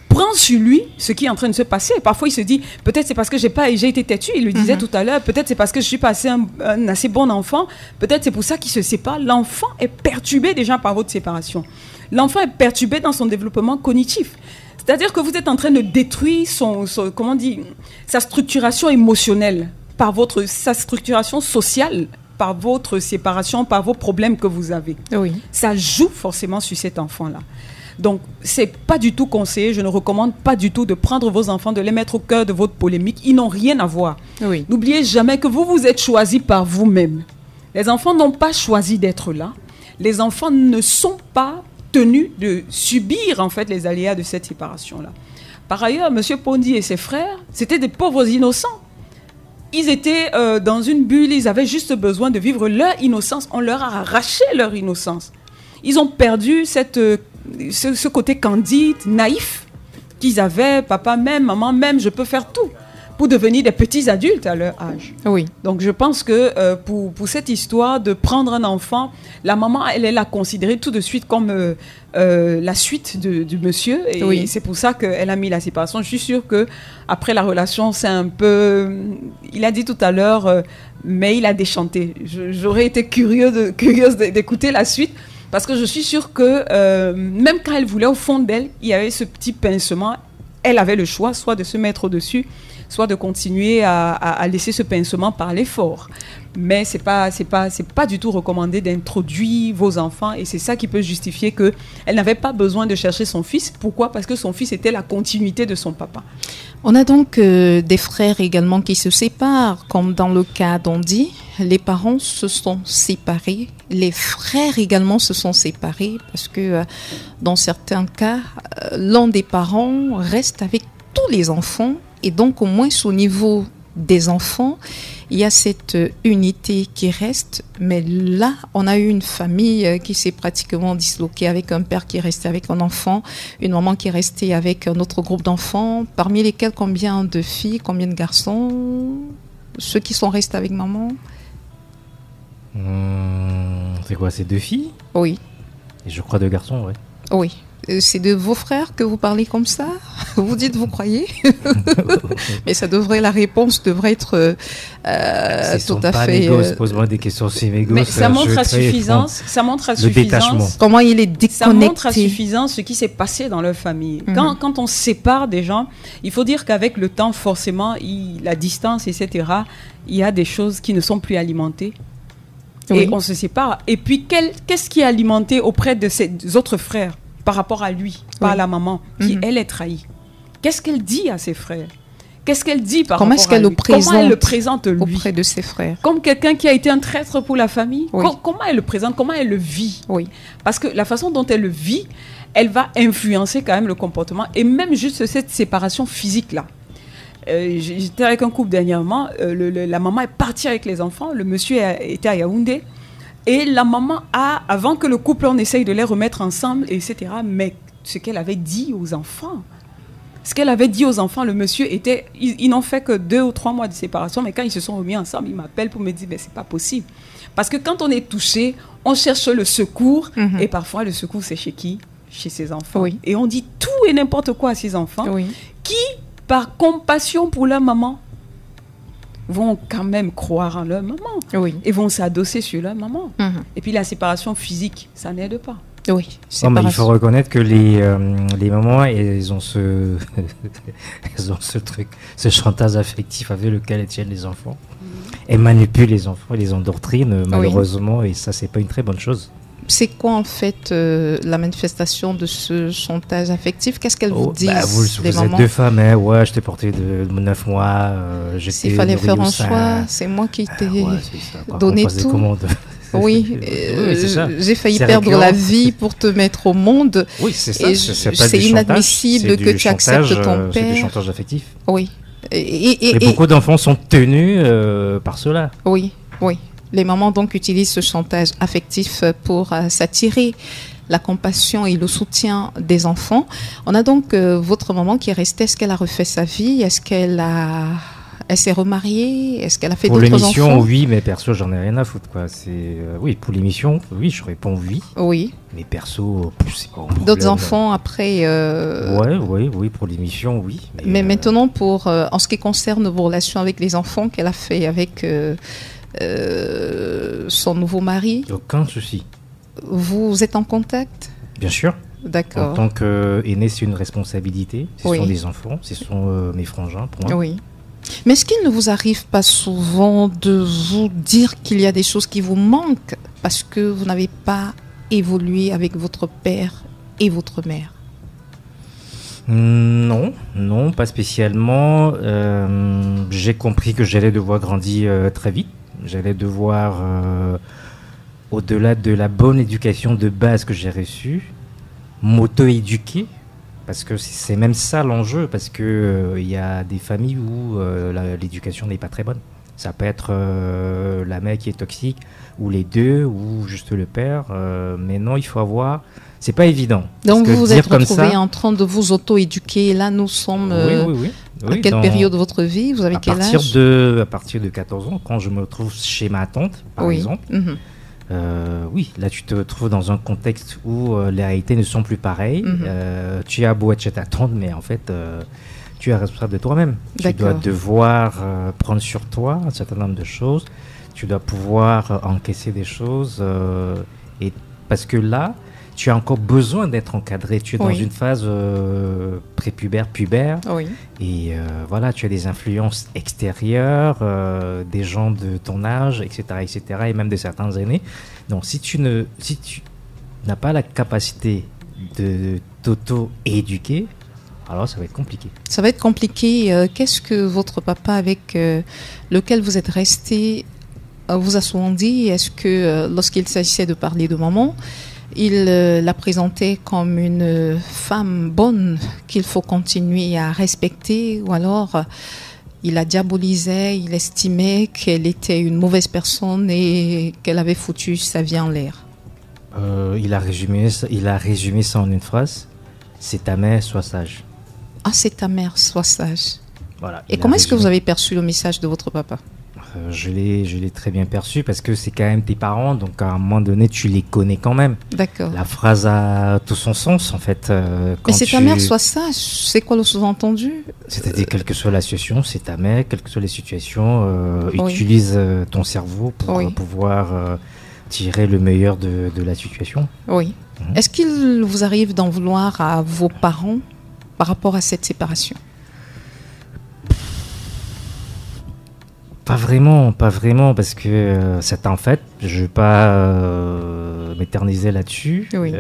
prend sur lui ce qui est en train de se passer. Et parfois, il se dit, peut-être c'est parce que j'ai été têtu. Il le disait tout à l'heure. Peut-être c'est parce que je suis pas un assez bon enfant. Peut-être c'est pour ça qu'il se sépare. L'enfant est perturbé déjà par votre séparation. L'enfant est perturbé dans son développement cognitif. C'est-à-dire que vous êtes en train de détruire sa structuration émotionnelle, sa structuration sociale, par votre séparation, par vos problèmes que vous avez. Oui. Ça joue forcément sur cet enfant-là. Donc, ce n'est pas du tout conseillé. Je ne recommande pas du tout de prendre vos enfants, de les mettre au cœur de votre polémique. Ils n'ont rien à voir. Oui. N'oubliez jamais que vous êtes choisi par vous-même. Les enfants n'ont pas choisi d'être là. Les enfants ne sont pas tenus de subir en fait les aléas de cette séparation-là. Par ailleurs, M. Pondy et ses frères, c'était des pauvres innocents. Ils étaient dans une bulle, ils avaient juste besoin de vivre leur innocence. On leur a arraché leur innocence. Ils ont perdu ce côté candide, naïf qu'ils avaient, papa même, maman même, je peux faire tout, pour devenir des petits adultes à leur âge. Oui. Donc je pense que pour cette histoire de prendre un enfant, la maman, elle l'a considéré tout de suite comme la suite du monsieur. Et oui. C'est pour ça qu'elle a mis la séparation. Je suis sûre qu'après la relation, c'est un peu... Il a dit tout à l'heure, mais il a déchanté. J'aurais été curieuse d'écouter la suite. Parce que je suis sûre que même quand elle voulait, au fond d'elle, il y avait ce petit pincement. Elle avait le choix, soit de se mettre au-dessus, soit de continuer à laisser ce pincement parler fort. Mais c'est pas du tout recommandé d'introduire vos enfants. Et c'est ça qui peut justifier qu'elle n'avait pas besoin de chercher son fils. Pourquoi ? Parce que son fils était la continuité de son papa. On a donc des frères également qui se séparent, comme dans le cas d'Andy. Les parents se sont séparés. Les frères également se sont séparés parce que dans certains cas, l'un des parents reste avec tous les enfants. Et donc, au moins au niveau des enfants, il y a cette unité qui reste. Mais là, on a eu une famille qui s'est pratiquement disloquée, avec un père qui est resté avec un enfant, une maman qui est restée avec un autre groupe d'enfants, parmi lesquels combien de filles, combien de garçons, ceux qui sont restés avec maman. C'est quoi, c'est 2 filles ? Oui. Et je crois 2 garçons, ouais. Oui. C'est de vos frères que vous parlez comme ça ? Vous dites, vous croyez ? Mais la réponse devrait être tout à fait... Pose-moi des questions sur mes gosses. Mais ça montre à suffisance. Le détachement. Comment il est déconnecté. Ça montre à suffisance ce qui s'est passé dans leur famille. Quand on sépare des gens, il faut dire qu'avec le temps, forcément, la distance, etc., il y a des choses qui ne sont plus alimentées. Et on se sépare. Et puis, qu'est-ce qui est alimenté auprès de ses autres frères par rapport à lui, par la maman, qui, elle, est trahie? Qu'est-ce qu'elle dit à ses frères? Qu'est-ce qu'elle dit par rapport à lui? Comment elle le présente, lui, auprès de ses frères? Comme quelqu'un qui a été un traître pour la famille. Comment elle le présente? Comment elle le vit? Parce que la façon dont elle le vit, elle va influencer quand même le comportement. Et même juste cette séparation physique-là. J'étais avec un couple dernièrement, la maman est partie avec les enfants, le monsieur était à Yaoundé, et la maman avant que le couple on essaye de les remettre ensemble, etc., mais ce qu'elle avait dit aux enfants, le monsieur était, ils n'ont fait que 2 ou 3 mois de séparation, mais quand ils se sont remis ensemble, il m'appelle pour me dire, c'est pas possible. Parce que quand on est touché, on cherche le secours, et parfois le secours c'est chez qui? Chez ses enfants. Et on dit tout et n'importe quoi à ses enfants, qui par compassion pour leur maman, vont quand même croire en leur maman. Oui. Et vont s'adosser sur leur maman. Et puis la séparation physique, ça n'aide pas. Oui. Non, mais il faut reconnaître que les mamans, elles ont ce truc, ce chantage affectif avec lequel elles tiennent les enfants. Elles manipulent les enfants, elles les endoctrinent malheureusement, et ça, c'est pas une très bonne chose. C'est quoi en fait la manifestation de ce chantage affectif? Qu'est-ce qu'elles vous disent, les vous êtes deux femmes, hein, ouais, je t'ai porté de 9 mois, s'il fallait faire un choix, c'est moi qui t'ai donné tout. Oui, j'ai failli perdre la vie pour te mettre au monde. Oui, c'est ça. C'est inadmissible que tu acceptes ton père. C'est du chantage affectif. Oui. Et beaucoup d'enfants sont tenus par cela. Oui, oui. Les mamans donc utilisent ce chantage affectif pour s'attirer la compassion et le soutien des enfants. On a donc votre maman qui est restée. Est-ce qu'elle a refait sa vie? Est-ce qu'elle s'est remariée? Est-ce qu'elle a fait d'autres enfants? Pour l'émission, oui, mais perso, j'en ai rien à foutre, quoi. Oui, pour l'émission, oui, je réponds oui. Oui. Mais perso, c'est pas d'autres enfants après. Oui, pour l'émission, oui. Mais maintenant, en ce qui concerne vos relations avec les enfants qu'elle a fait avec son nouveau mari. Aucun souci. Vous êtes en contact? Bien sûr. D'accord. En tant qu'aîné, c'est une responsabilité. Ce sont des enfants, ce sont mes frangins, pour moi. Oui. Mais est-ce qu'il ne vous arrive pas souvent de vous dire qu'il y a des choses qui vous manquent parce que vous n'avez pas évolué avec votre père et votre mère? Non, pas spécialement. J'ai compris que j'allais devoir grandir très vite. J'allais devoir, au-delà de la bonne éducation de base que j'ai reçue, m'auto-éduquer. Parce que c'est même ça l'enjeu, parce que y a des familles où l'éducation n'est pas très bonne. Ça peut être la mère qui est toxique, ou les deux, ou juste le père. Mais non, il faut avoir... C'est pas évident. Donc vous vous êtes retrouvé en train de vous auto-éduquer. Là, nous sommes... Oui. À quelle période de votre vie? Vous avez quel âge? À partir de 14 ans, quand je me retrouve chez ma tante, par exemple. Oui, là tu te retrouves dans un contexte où les réalités ne sont plus pareilles. Tu as beau être chez ta tante, mais en fait, tu es responsable de toi-même. Tu dois devoir prendre sur toi un certain nombre de choses. Tu dois pouvoir encaisser des choses. Et parce que là, tu as encore besoin d'être encadré. Tu es dans une phase prépubère, pubère. Oui. Et voilà, tu as des influences extérieures, des gens de ton âge, etc., et même de certains aînés. Donc, si tu n'as pas la capacité de t'auto-éduquer, alors ça va être compliqué. Ça va être compliqué. Qu'est-ce que votre papa, avec lequel vous êtes resté, vous a souvent dit? Est-ce que lorsqu'il s'agissait de parler de maman, il la présentait comme une femme bonne qu'il faut continuer à respecter, ou alors il la diabolisait, il estimait qu'elle était une mauvaise personne et qu'elle avait foutu sa vie en l'air? Il a résumé ça en une phrase: c'est ta mère, sois sage. Ah, c'est ta mère, sois sage. Voilà. Et comment est-ce que vous avez perçu le message de votre papa? Je l'ai très bien perçu, parce que c'est quand même tes parents, donc à un moment donné tu les connais quand même. D'accord. La phrase a tout son sens en fait. Mais c'est ta mère, sois sage, c'est quoi le sous-entendu? C'est-à-dire, quelle que soit la situation, c'est ta mère, quelles que soient les situations, utilise ton cerveau pour pouvoir tirer le meilleur de la situation. Oui. Est-ce qu'il vous arrive d'en vouloir à vos parents par rapport à cette séparation? Pas vraiment, parce que en fait, je ne vais pas m'éterniser là-dessus. Oui.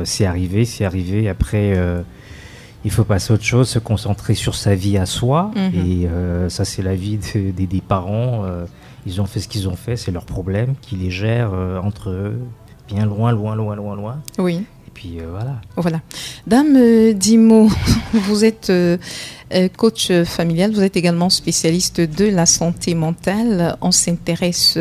C'est arrivé. Après, il faut passer à autre chose, se concentrer sur sa vie à soi. Et ça, c'est la vie des parents. Ils ont fait ce qu'ils ont fait, c'est leur problème, qu'ils les gèrent entre eux, bien loin. Oui. Et puis voilà. Voilà. Dame Dimo, vous êtes coach familial, vous êtes également spécialiste de la santé mentale. On s'intéresse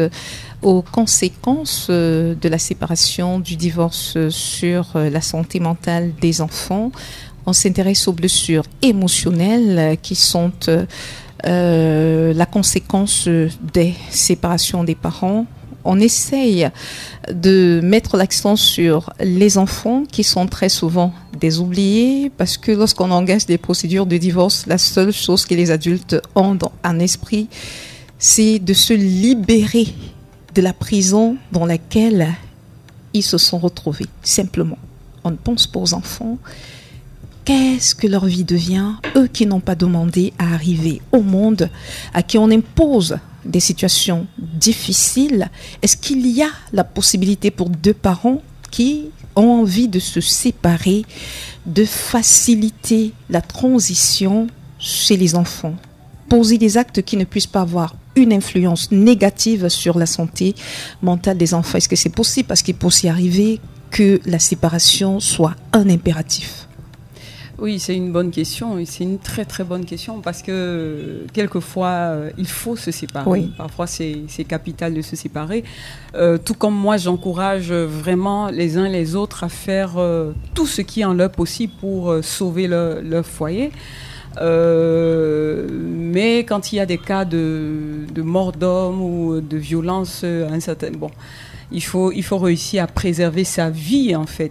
aux conséquences de la séparation, du divorce sur la santé mentale des enfants. On s'intéresse aux blessures émotionnelles qui sont la conséquence des séparations des parents. on essaye de mettre l'accent sur les enfants qui sont très souvent des oubliés, parce que lorsqu'on engage des procédures de divorce, la seule chose que les adultes ont en esprit, c'est de se libérer de la prison dans laquelle ils se sont retrouvés, simplement. On ne pense pas aux enfants. Qu'est-ce que leur vie devient, eux qui n'ont pas demandé à arriver au monde, à qui on impose des situations difficiles? Est-ce qu'il y a la possibilité pour deux parents qui ont envie de se séparer, de faciliter la transition chez les enfants? Poser des actes qui ne puissent pas avoir une influence négative sur la santé mentale des enfants. Est-ce que c'est possible? Parce qu'il peut aussi arriver que la séparation soit un impératif. Oui, c'est une bonne question, et c'est une très très bonne question, parce que quelquefois il faut se séparer. Oui. Parfois c'est capital de se séparer. Tout comme moi, j'encourage vraiment les uns les autres à faire tout ce qui est en leur possible pour sauver leur foyer. Mais quand il y a des cas de mort d'homme ou de violence, il faut réussir à préserver sa vie en fait.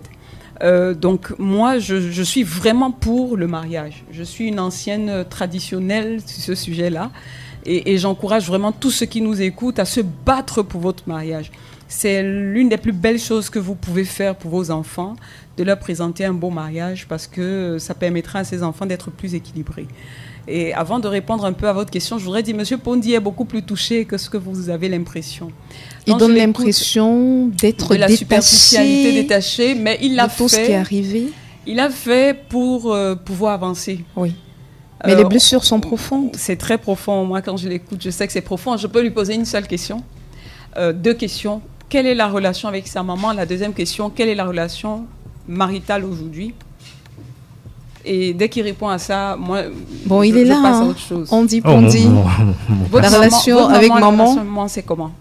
Donc moi, je suis vraiment pour le mariage. Je suis une ancienne traditionnelle sur ce sujet-là. Et j'encourage vraiment tous ceux qui nous écoutent à se battre pour votre mariage. C'est l'une des plus belles choses que vous pouvez faire pour vos enfants, de leur présenter un beau mariage, parce que ça permettra à ces enfants d'être plus équilibrés. Et avant de répondre un peu à votre question, je voudrais dire, M. Pondy est beaucoup plus touché que ce que vous avez l'impression. Il donne l'impression d'être la superficialité détachée, mais il l'a fait. Tout ce qui est arrivé. Il l'a fait pour pouvoir avancer. Oui. Mais les blessures sont profondes. C'est très profond. Moi, quand je l'écoute, je sais que c'est profond. Je peux lui poser une seule question. Deux questions. Quelle est la relation avec sa maman? La deuxième question, quelle est la relation maritale aujourd'hui? Et dès qu'il répond à ça, moi, je passe à autre chose. On dit, la relation avec maman, c'est comment?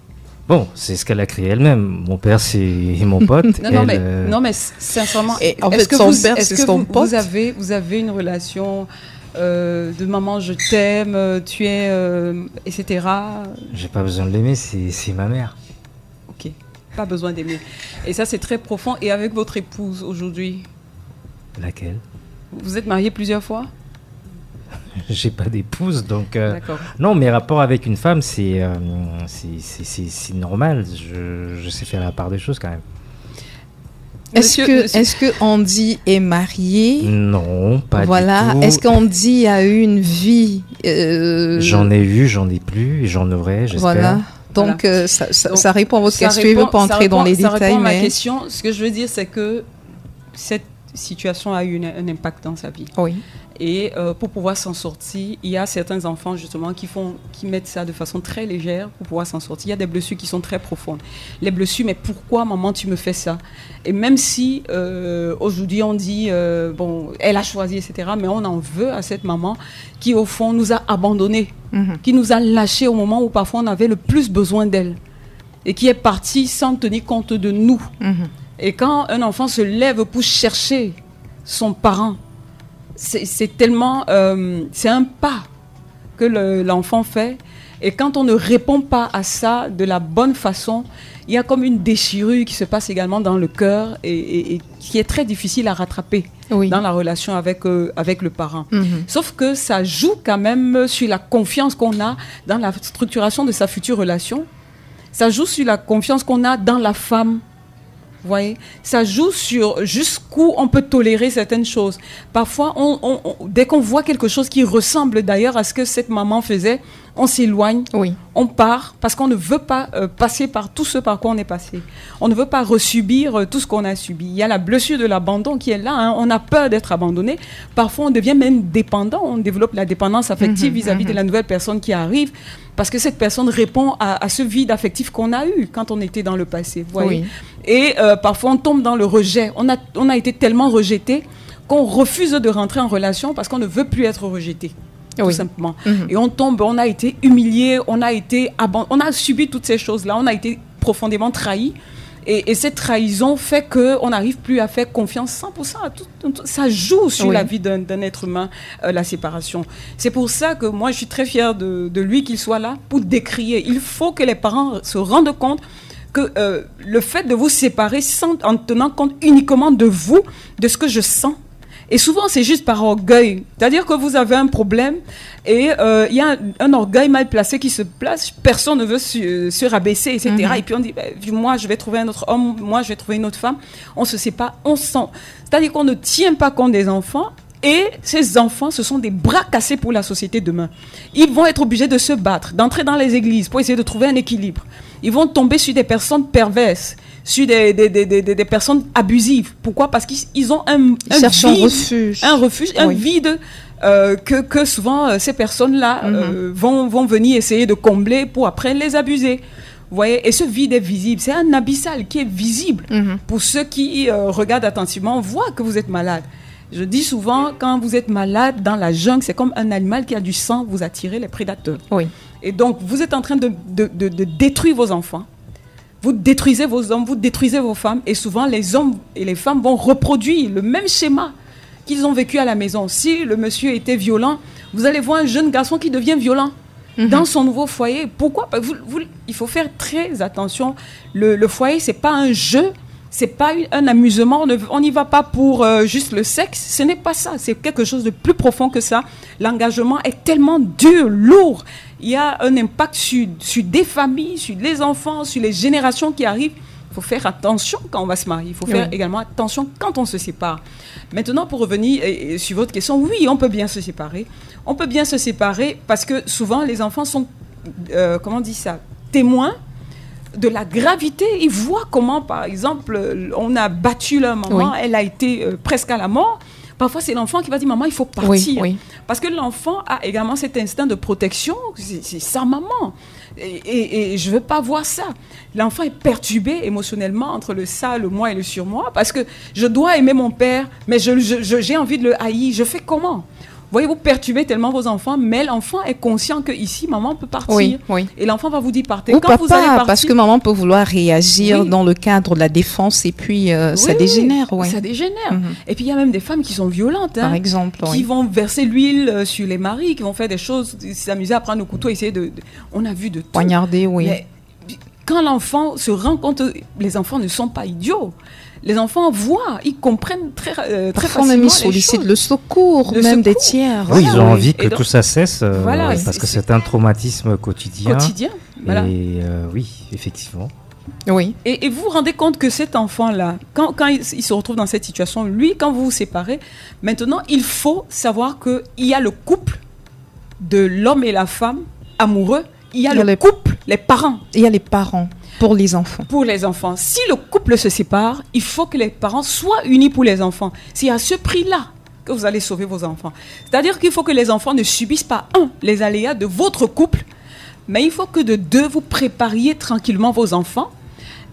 Bon, c'est ce qu'elle a créé elle-même. Mon père, c'est mon pote. non, mais sincèrement, en fait, son père, c'est son pote. Vous avez une relation de maman, je t'aime, tu es, etc. J'ai pas besoin de l'aimer, c'est ma mère. Ok, pas besoin d'aimer. Et ça, c'est très profond. Et avec votre épouse aujourd'hui? Laquelle? Vous êtes marié plusieurs fois? J'ai pas d'épouse, donc non, mes rapports avec une femme, c'est normal. Je sais faire la part des choses quand même. Est-ce que Andy est marié? Non, pas du tout. Est-ce qu'Andy a eu une vie? J'en ai eu, j'en ai plus, et j'en aurai, j'espère. Voilà. Donc, ça répond à votre question. Je ne veux pas entrer dans les détails. Ça répond à ma question. Ce que je veux dire, c'est que cette situation a eu un impact dans sa vie. Oui. Et pour pouvoir s'en sortir, il y a certains enfants justement qui mettent ça de façon très légère pour pouvoir s'en sortir. Il y a des blessures qui sont très profondes. Les blessures, mais pourquoi maman tu me fais ça? Et même si aujourd'hui on dit elle a choisi, etc. Mais on en veut à cette maman qui au fond nous a abandonnés, qui nous a lâchés au moment où parfois on avait le plus besoin d'elle et qui est partie sans tenir compte de nous. Et quand un enfant se lève pour chercher son parent, c'est tellement, c'est un pas que l'enfant fait. Et quand on ne répond pas à ça de la bonne façon, il y a comme une déchirure qui se passe également dans le cœur et qui est très difficile à rattraper dans la relation avec le parent. Sauf que ça joue quand même sur la confiance qu'on a dans la structuration de sa future relation. Ça joue sur la confiance qu'on a dans la femme. Vous voyez, ça joue sur jusqu'où on peut tolérer certaines choses. Parfois, dès qu'on voit quelque chose qui ressemble d'ailleurs à ce que cette maman faisait, on s'éloigne, on part, parce qu'on ne veut pas passer par tout ce par quoi on est passé. On ne veut pas resubir tout ce qu'on a subi. Il y a la blessure de l'abandon qui est là. On a peur d'être abandonné. Parfois, on devient même dépendant. On développe la dépendance affective vis-à-vis de la nouvelle personne qui arrive, parce que cette personne répond à ce vide affectif qu'on a eu quand on était dans le passé. Vous voyez. Et parfois, on tombe dans le rejet. On a été tellement rejeté qu'on refuse de rentrer en relation parce qu'on ne veut plus être rejeté. Tout simplement. Et on a été humilié, on a subi toutes ces choses-là, on a été profondément trahi. Et cette trahison fait qu'on n'arrive plus à faire confiance 100% à tout. Ça joue sur la vie d'un être humain, la séparation. C'est pour ça que moi, je suis très fière de lui qu'il soit là pour décrier. Il faut que les parents se rendent compte que le fait de vous séparer en tenant compte uniquement de vous, de ce que je sens. Et souvent, c'est juste par orgueil. C'est-à-dire que vous avez un problème et il y a un orgueil mal placé qui se place. Personne ne veut se rabaisser, etc. Et puis on dit, moi, je vais trouver un autre homme, moi, je vais trouver une autre femme. On se sépare, on se sent. C'est-à-dire qu'on ne tient pas compte des enfants. Et ces enfants, ce sont des bras cassés pour la société demain. Ils vont être obligés de se battre, d'entrer dans les églises pour essayer de trouver un équilibre. Ils vont tomber sur des personnes perverses, sur des personnes abusives. Pourquoi? Parce qu'ils ont un vide que souvent ces personnes-là vont venir essayer de combler pour après les abuser. Vous voyez, et ce vide est visible. C'est un abyssal qui est visible. Pour ceux qui regardent attentivement, on voit que vous êtes malade. Je dis souvent, quand vous êtes malade dans la jungle, c'est comme un animal qui a du sang, vous attirez les prédateurs. Oui. Et donc, vous êtes en train de détruire vos enfants. Vous détruisez vos hommes, vous détruisez vos femmes. Et souvent, les hommes et les femmes vont reproduire le même schéma qu'ils ont vécu à la maison. Si le monsieur était violent, vous allez voir un jeune garçon qui devient violent dans son nouveau foyer. Pourquoi? Il faut faire très attention. Le foyer, ce n'est pas un jeu. C'est pas un amusement, on n'y va pas pour juste le sexe, ce n'est pas ça, c'est quelque chose de plus profond que ça. L'engagement est tellement dur, lourd, il y a un impact sur des familles, sur les enfants, sur les générations qui arrivent. Il faut faire attention quand on va se marier, il faut faire également attention quand on se sépare. Maintenant, pour revenir sur votre question, oui, on peut bien se séparer. On peut bien se séparer parce que souvent les enfants sont, témoins de la gravité. Ils voient comment, par exemple, on a battu leur maman, elle a été presque à la mort. Parfois, c'est l'enfant qui va dire, maman, il faut partir. Parce que l'enfant a également cet instinct de protection, c'est sa maman. Et je ne veux pas voir ça. L'enfant est perturbé émotionnellement entre le ça, le moi et le surmoi, parce que je dois aimer mon père, mais j'ai envie de le haïr. Je fais comment? Voyez-vous, perturbez tellement vos enfants, mais l'enfant est conscient que ici, maman peut partir. Et l'enfant va vous dire partez. Ou quand papa, vous allez partir, parce que maman peut vouloir réagir dans le cadre de la défense et puis ça dégénère. Ça dégénère. Et puis il y a même des femmes qui sont violentes, par exemple, qui vont verser l'huile sur les maris, qui vont faire des choses, s'amuser à prendre le couteau, essayer on a vu de tout. Poignarder, Mais quand l'enfant se rend compte, les enfants ne sont pas idiots. Les enfants voient, ils comprennent très facilement. Même ils sollicitent le secours, des tiers. Oui, ils ont envie que tout ça cesse, parce que c'est un traumatisme quotidien. Voilà. Et oui, effectivement. Oui. Et vous vous rendez compte que cet enfant-là, quand il se retrouve dans cette situation, lui, quand vous vous séparez, maintenant, il faut savoir qu'il y a le couple de l'homme et la femme amoureux, il y a le couple, les parents. Il y a les parents. Pour les enfants. Pour les enfants. Si le couple se sépare, il faut que les parents soient unis pour les enfants. C'est à ce prix-là que vous allez sauver vos enfants. C'est-à-dire qu'il faut que les enfants ne subissent pas, les aléas de votre couple, mais il faut que de 2, vous prépariez tranquillement vos enfants,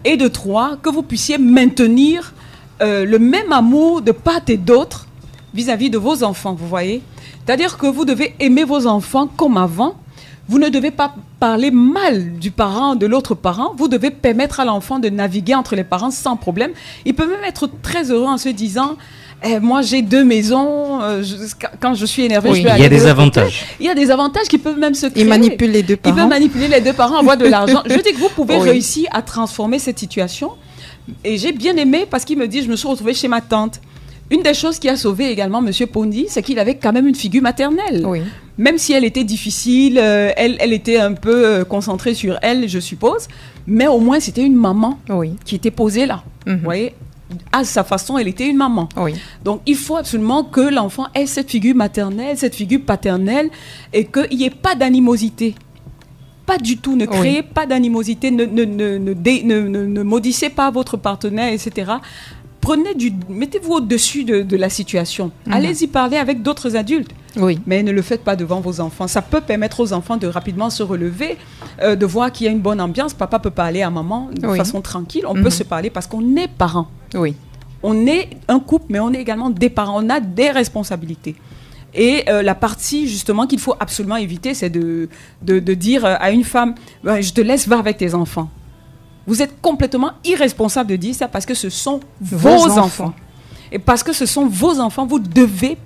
et de 3, que vous puissiez maintenir le même amour de part et d'autre vis-à-vis de vos enfants, vous voyez. C'est-à-dire que vous devez aimer vos enfants comme avant. Vous ne devez pas parler mal du parent, de l'autre parent. Vous devez permettre à l'enfant de naviguer entre les parents sans problème. Il peut même être très heureux en se disant moi, j'ai 2 maisons. Quand je suis énervée, je peux aller. Il y a des avantages. Il y a des avantages qui peuvent même se créer. Il manipule les 2 parents. Il peut manipuler les 2 parents, avoir de l'argent. Je dis que vous pouvez réussir à transformer cette situation. Et j'ai bien aimé parce qu'il me dit je me suis retrouvée chez ma tante. Une des choses qui a sauvé également M. Pondy, c'est qu'il avait quand même une figure maternelle. Oui. Même si elle était difficile, elle était un peu concentrée sur elle, je suppose, mais au moins c'était une maman qui était posée là. Vous voyez, à sa façon, elle était une maman. Oui. Donc il faut absolument que l'enfant ait cette figure maternelle, cette figure paternelle, et qu'il n'y ait pas d'animosité. Pas du tout, ne créez pas d'animosité, ne maudissez pas votre partenaire, etc. Mettez-vous au-dessus de la situation. Allez-y parler avec d'autres adultes. Oui. Mais ne le faites pas devant vos enfants. Ça peut permettre aux enfants de rapidement se relever, de voir qu'il y a une bonne ambiance. Papa peut parler à maman de façon tranquille. On peut se parler parce qu'on est parents. Oui. On est un couple, mais on est également des parents. On a des responsabilités. Et la partie, justement, qu'il faut absolument éviter, c'est de dire à une femme, je te laisse voir avec tes enfants. Vous êtes complètement irresponsable de dire ça parce que ce sont vos enfants. Et parce que ce sont vos enfants, vous devez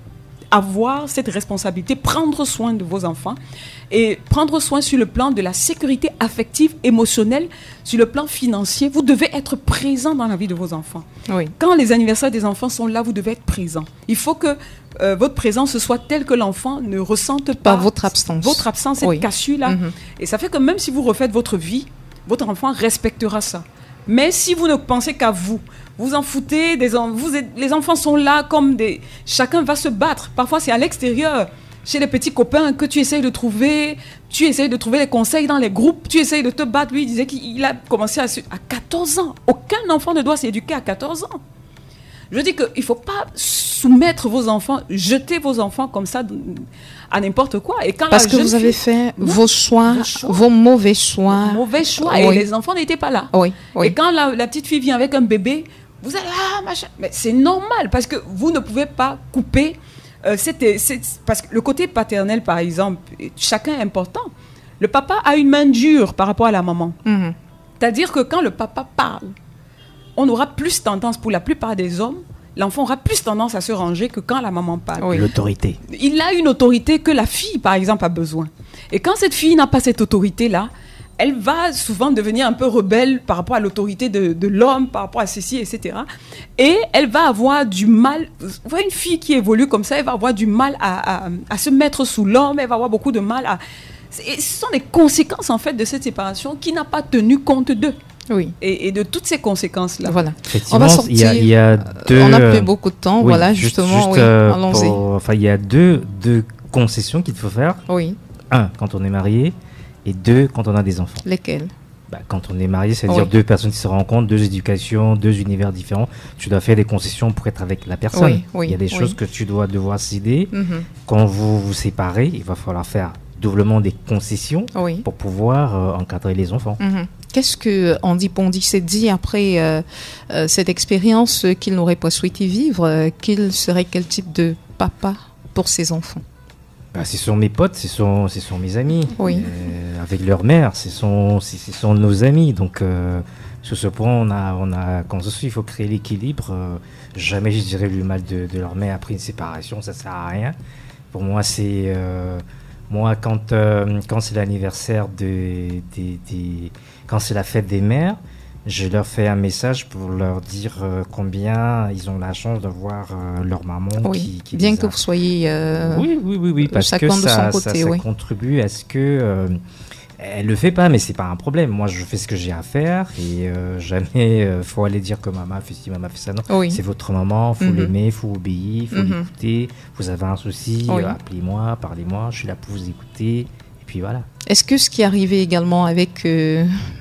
avoir cette responsabilité, prendre soin de vos enfants et prendre soin sur le plan de la sécurité affective, émotionnelle, sur le plan financier. Vous devez être présent dans la vie de vos enfants. Oui. Quand les anniversaires des enfants sont là, vous devez être présent. Il faut que votre présence soit telle que l'enfant ne ressente pas votre absence. Votre absence, cette cassure-là. Et ça fait que même si vous refaites votre vie, votre enfant respectera ça. Mais si vous ne pensez qu'à vous, vous en foutez, les enfants sont là comme des... Chacun va se battre. Parfois, c'est à l'extérieur, chez les petits copains, que tu essayes de trouver les conseils dans les groupes, tu essayes de te battre. Lui, il disait qu'il a commencé à 14 ans. Aucun enfant ne doit s'éduquer à 14 ans. Je dis qu'il ne faut pas soumettre vos enfants, jeter vos enfants comme ça à n'importe quoi. Et quand parce que vous avez fait vos choix, vos mauvais choix. Mauvais choix, et les enfants n'étaient pas là. Oui. Et quand la petite fille vient avec un bébé, vous allez, machin. Mais c'est normal, parce que vous ne pouvez pas couper. Parce que le côté paternel, par exemple, chacun est important. Le papa a une main dure par rapport à la maman. C'est-à-dire que quand le papa parle, on aura plus tendance, pour la plupart des hommes, l'enfant aura plus tendance à se ranger que quand la maman parle. Oui. L'autorité. Il a une autorité que la fille, par exemple, a besoin. Et quand cette fille n'a pas cette autorité-là, elle va souvent devenir un peu rebelle par rapport à l'autorité de l'homme, par rapport à ceci, etc. Et elle va avoir du mal... Vous voyez, une fille qui évolue comme ça, elle va avoir du mal à se mettre sous l'homme, elle va avoir beaucoup de mal à... Et ce sont les conséquences, en fait, de cette séparation qui n'a pas tenu compte d'eux. Oui. Et de toutes ces conséquences-là. Voilà. On va sortir. Il y a deux... On n'a plus beaucoup de temps. Oui, voilà, justement. Allons-y. Enfin, il y a deux concessions qu'il faut faire. Oui. Un, quand on est marié, et deux, quand on a des enfants. Lesquelles? Quand on est marié, c'est-à-dire deux personnes qui se rencontrent, deux éducations, deux univers différents. Tu dois faire des concessions pour être avec la personne. Il y a des choses que tu dois devoir céder. Quand vous vous séparez, il va falloir faire doublement des concessions pour pouvoir encadrer les enfants. Qu'est-ce que Andy Pondy s'est dit après cette expérience qu'il n'aurait pas souhaité vivre? Qu'il serait quel type de papa pour ses enfants? Ce sont mes potes, ce sont mes amis. Avec leur mère, ce sont nos amis. Donc, sur ce point, on a consensus. Il faut créer l'équilibre. Jamais je dirais du mal de leur mère après une séparation, ça sert à rien. Pour moi, c'est... Moi, quand c'est l'anniversaire quand c'est la fête des mères, je leur fais un message pour leur dire combien ils ont la chance d'avoir leur maman qui bien que vous soyez oui, parce que ça contribue à ce que elle le fait pas, mais c'est pas un problème. Moi, je fais ce que j'ai à faire et jamais faut aller dire que maman fait ci, maman fait ça. Non, c'est votre maman, faut l'aimer, faut obéir, faut l'écouter. Vous avez un souci, appelez-moi, parlez-moi, je suis là pour vous écouter. Et puis voilà. Est-ce que ce qui est arrivé également avec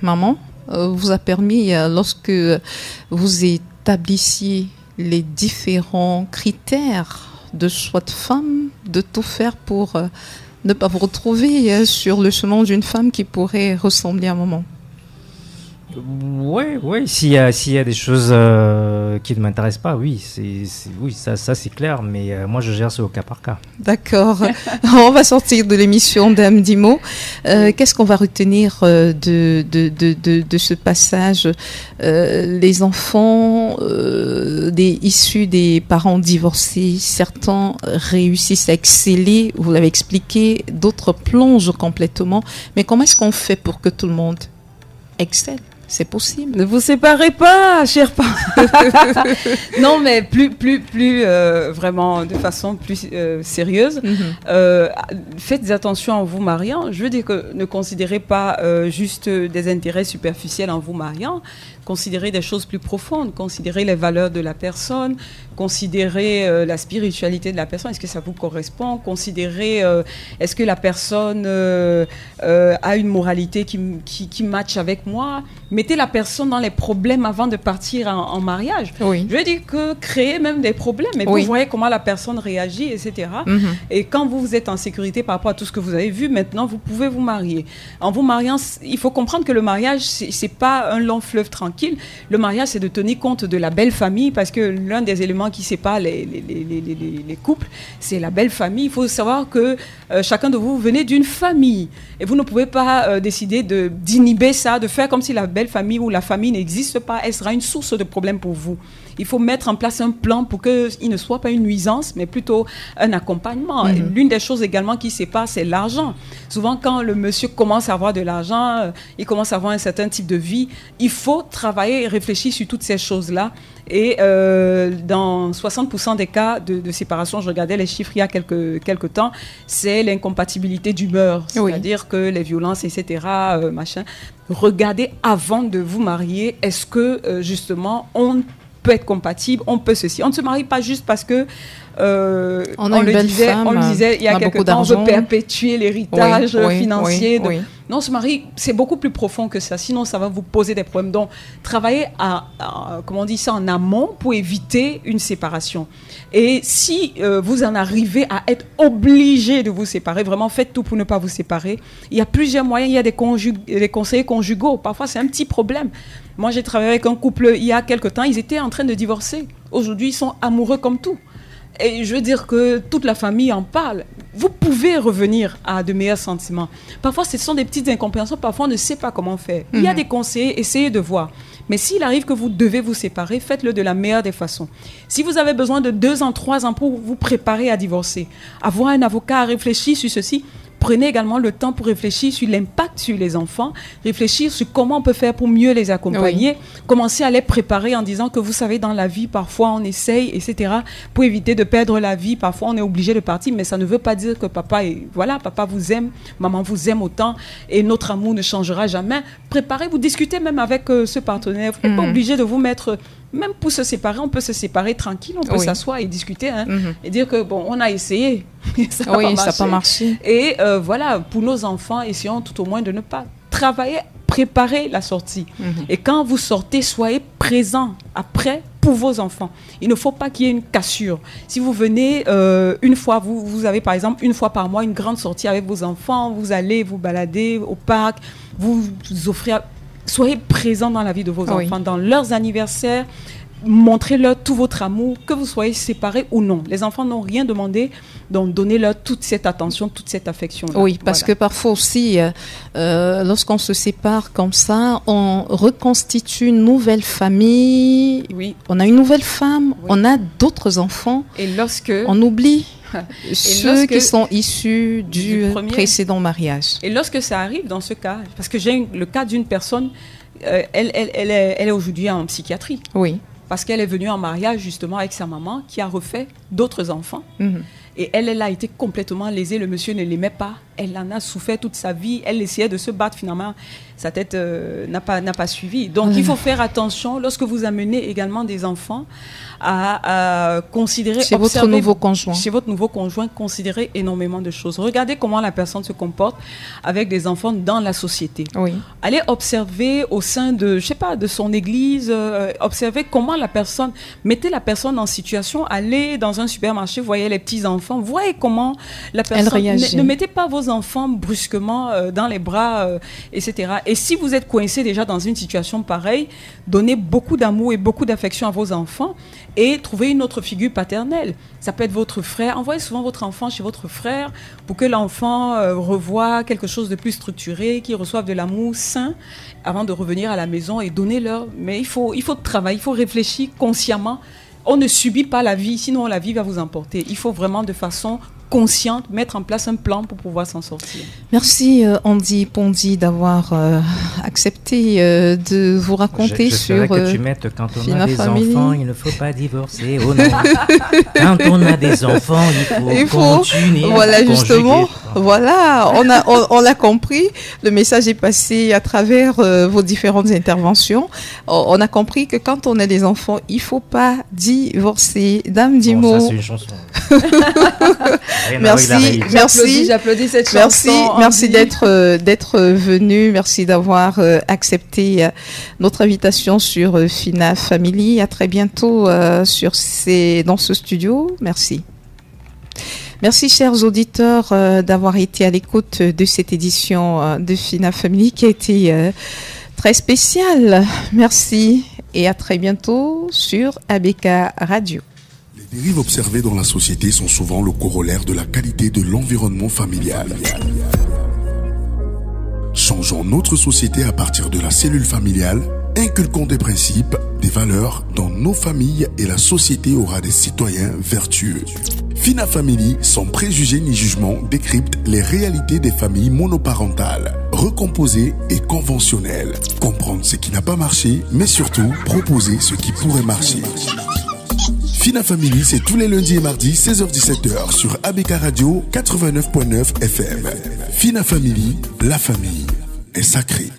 maman vous a permis, lorsque vous établissiez les différents critères de choix de femme, de tout faire pour ne pas vous retrouver sur le chemin d'une femme qui pourrait ressembler à maman? Oui. S'il y a des choses qui ne m'intéressent pas, ça c'est clair. Mais moi, je gère ça au cas par cas. D'accord. On va sortir de l'émission Dame Dimo. Qu'est-ce qu'on va retenir de ce passage? Les enfants issus des parents divorcés, certains réussissent à exceller, vous l'avez expliqué, d'autres plongent complètement. Mais comment est-ce qu'on fait pour que tout le monde excelle? C'est possible. Ne vous séparez pas, cher parents. Non, mais plus vraiment de façon plus sérieuse. Faites attention en vous mariant. Je veux dire que ne considérez pas juste des intérêts superficiels en vous mariant. Considérez des choses plus profondes. Considérez les valeurs de la personne. Considérez la spiritualité de la personne. Est-ce que ça vous correspond? Considérez est-ce que la personne a une moralité qui matche avec moi? Mettez la personne dans les problèmes avant de partir en mariage. Je veux dire que créez même des problèmes. Et vous voyez comment la personne réagit, etc. Et quand vous êtes en sécurité par rapport à tout ce que vous avez vu, maintenant, vous pouvez vous marier. En vous mariant, il faut comprendre que le mariage, c'est pas un long fleuve tranquille. Le mariage, c'est de tenir compte de la belle famille, parce que l'un des éléments qui sépare les couples, c'est la belle famille. Il faut savoir que chacun de vous venez d'une famille. Et vous ne pouvez pas décider d'inhiber ça, de faire comme si la belle belle famille où la famille n'existe pas, elle sera une source de problème pour vous. Il faut mettre en place un plan pour qu'il ne soit pas une nuisance, mais plutôt un accompagnement. L'une des choses également qui sépare, c'est l'argent. Souvent, quand le monsieur commence à avoir de l'argent, il commence à avoir un certain type de vie, il faut travailler et réfléchir sur toutes ces choses-là. Et dans 60% des cas de séparation, je regardais les chiffres il y a quelques temps, c'est l'incompatibilité d'humeur. C'est-à-dire que les violences, etc., machin. Regardez avant de vous marier, est-ce que justement on peut être compatible, on peut ceci. On ne se marie pas juste parce que on le disait il y a quelques temps, on veut perpétuer l'héritage financier. Non, on se marie, c'est beaucoup plus profond que ça. Sinon, ça va vous poser des problèmes. Donc, travaillez comment on dit ça, en amont pour éviter une séparation. Et si vous en arrivez à être obligé de vous séparer, vraiment faites tout pour ne pas vous séparer. Il y a plusieurs moyens. Il y a des conseillers conjugaux. Parfois, c'est un petit problème. Moi, j'ai travaillé avec un couple il y a quelques temps. Ils étaient en train de divorcer. Aujourd'hui, ils sont amoureux comme tout. Et je veux dire que toute la famille en parle. Vous pouvez revenir à de meilleurs sentiments. Parfois, ce sont des petites incompréhensions. Parfois, on ne sait pas comment faire. Il y a des conseillers, essayez de voir. Mais s'il arrive que vous devez vous séparer, faites-le de la meilleure des façons. Si vous avez besoin de 2 ans, 3 ans pour vous préparer à divorcer, avoir un avocat à réfléchir sur ceci, prenez également le temps pour réfléchir sur l'impact sur les enfants, réfléchir sur comment on peut faire pour mieux les accompagner, commencer à les préparer en disant que vous savez, dans la vie, parfois on essaye, etc., pour éviter de perdre la vie. Parfois on est obligé de partir, mais ça ne veut pas dire que papa vous aime, maman vous aime autant et notre amour ne changera jamais. Préparez-vous, discutez même avec ce partenaire. Vous n'êtes pas obligé de vous mettre... Même pour se séparer, on peut se séparer tranquille, on peut s'asseoir et discuter et dire que bon, on a essayé, ça n'a pas marché. Et voilà, pour nos enfants, essayons tout au moins de ne pas travailler, préparer la sortie. Et quand vous sortez, soyez présent après pour vos enfants. Il ne faut pas qu'il y ait une cassure. Si vous venez une fois, vous avez par exemple une fois par mois une grande sortie avec vos enfants, vous allez vous balader au parc, vous offrez... Soyez présents dans la vie de vos enfants, dans leurs anniversaires. Montrez-leur tout votre amour, que vous soyez séparés ou non. Les enfants n'ont rien demandé, donc donnez-leur toute cette attention, toute cette affection-là. Oui, parce que parfois aussi, lorsqu'on se sépare comme ça, on reconstitue une nouvelle famille, on a une nouvelle femme, on a d'autres enfants, et on oublie ceux qui sont issus du précédent mariage. Et lorsque ça arrive dans ce cas, parce que j'ai le cas d'une personne, elle est aujourd'hui en psychiatrie. Oui. Parce qu'elle est venue en mariage justement avec sa maman qui a refait d'autres enfants. Et elle a été complètement lésée. Le monsieur ne l'aimait pas. Elle en a souffert toute sa vie. Elle essayait de se battre. Finalement, sa tête n'a pas suivi. Donc, il faut faire attention lorsque vous amenez également des enfants à considérer... Chez votre nouveau conjoint. Chez votre nouveau conjoint, considérez énormément de choses. Regardez comment la personne se comporte avec des enfants dans la société. Allez observer au sein de, je sais pas, de son église, observez comment la personne... Mettez la personne en situation, allez dans un supermarché, voyez les petits-enfants, voyez comment la personne... Ne mettez pas vos enfants brusquement dans les bras, etc. Et si vous êtes coincé déjà dans une situation pareille, donnez beaucoup d'amour et beaucoup d'affection à vos enfants et trouvez une autre figure paternelle. Ça peut être votre frère. Envoyez souvent votre enfant chez votre frère pour que l'enfant revoie quelque chose de plus structuré, qu'il reçoive de l'amour sain avant de revenir à la maison et donnez-leur. Mais il faut travailler, il faut réfléchir consciemment. On ne subit pas la vie, sinon la vie va vous emporter. Il faut vraiment de façon consciente mettre en place un plan pour pouvoir s'en sortir. Merci Andy Pondy d'avoir accepté de vous raconter sur que tu mettes quand on a des enfants, il ne faut pas divorcer. Oh non. Quand on a des enfants, il faut continuer. Voilà justement. Voilà, on l'a compris. Le message est passé à travers vos différentes interventions. On a compris que quand on a des enfants, il faut pas divorcer. Dame Dimo. Ça c'est une chanson. Merci, j'applaudis cette chanson. Merci d'être venu, merci d'avoir accepté notre invitation sur Fina Family. À très bientôt dans ce studio. Merci. Merci, chers auditeurs, d'avoir été à l'écoute de cette édition de Fina Family qui a été très spéciale. Merci et à très bientôt sur ABK Radio. Les dérives observées dans la société sont souvent le corollaire de la qualité de l'environnement familial. Changeons notre société à partir de la cellule familiale. Inculquons des principes, des valeurs dans nos familles et la société aura des citoyens vertueux. Fina Family, sans préjugés ni jugement, décrypte les réalités des familles monoparentales, recomposées et conventionnelles. Comprendre ce qui n'a pas marché, mais surtout proposer ce qui pourrait marcher. Fina Family, c'est tous les lundis et mardis, 16h-17h sur ABK Radio 89.9 FM. Fina Family, la famille est sacrée.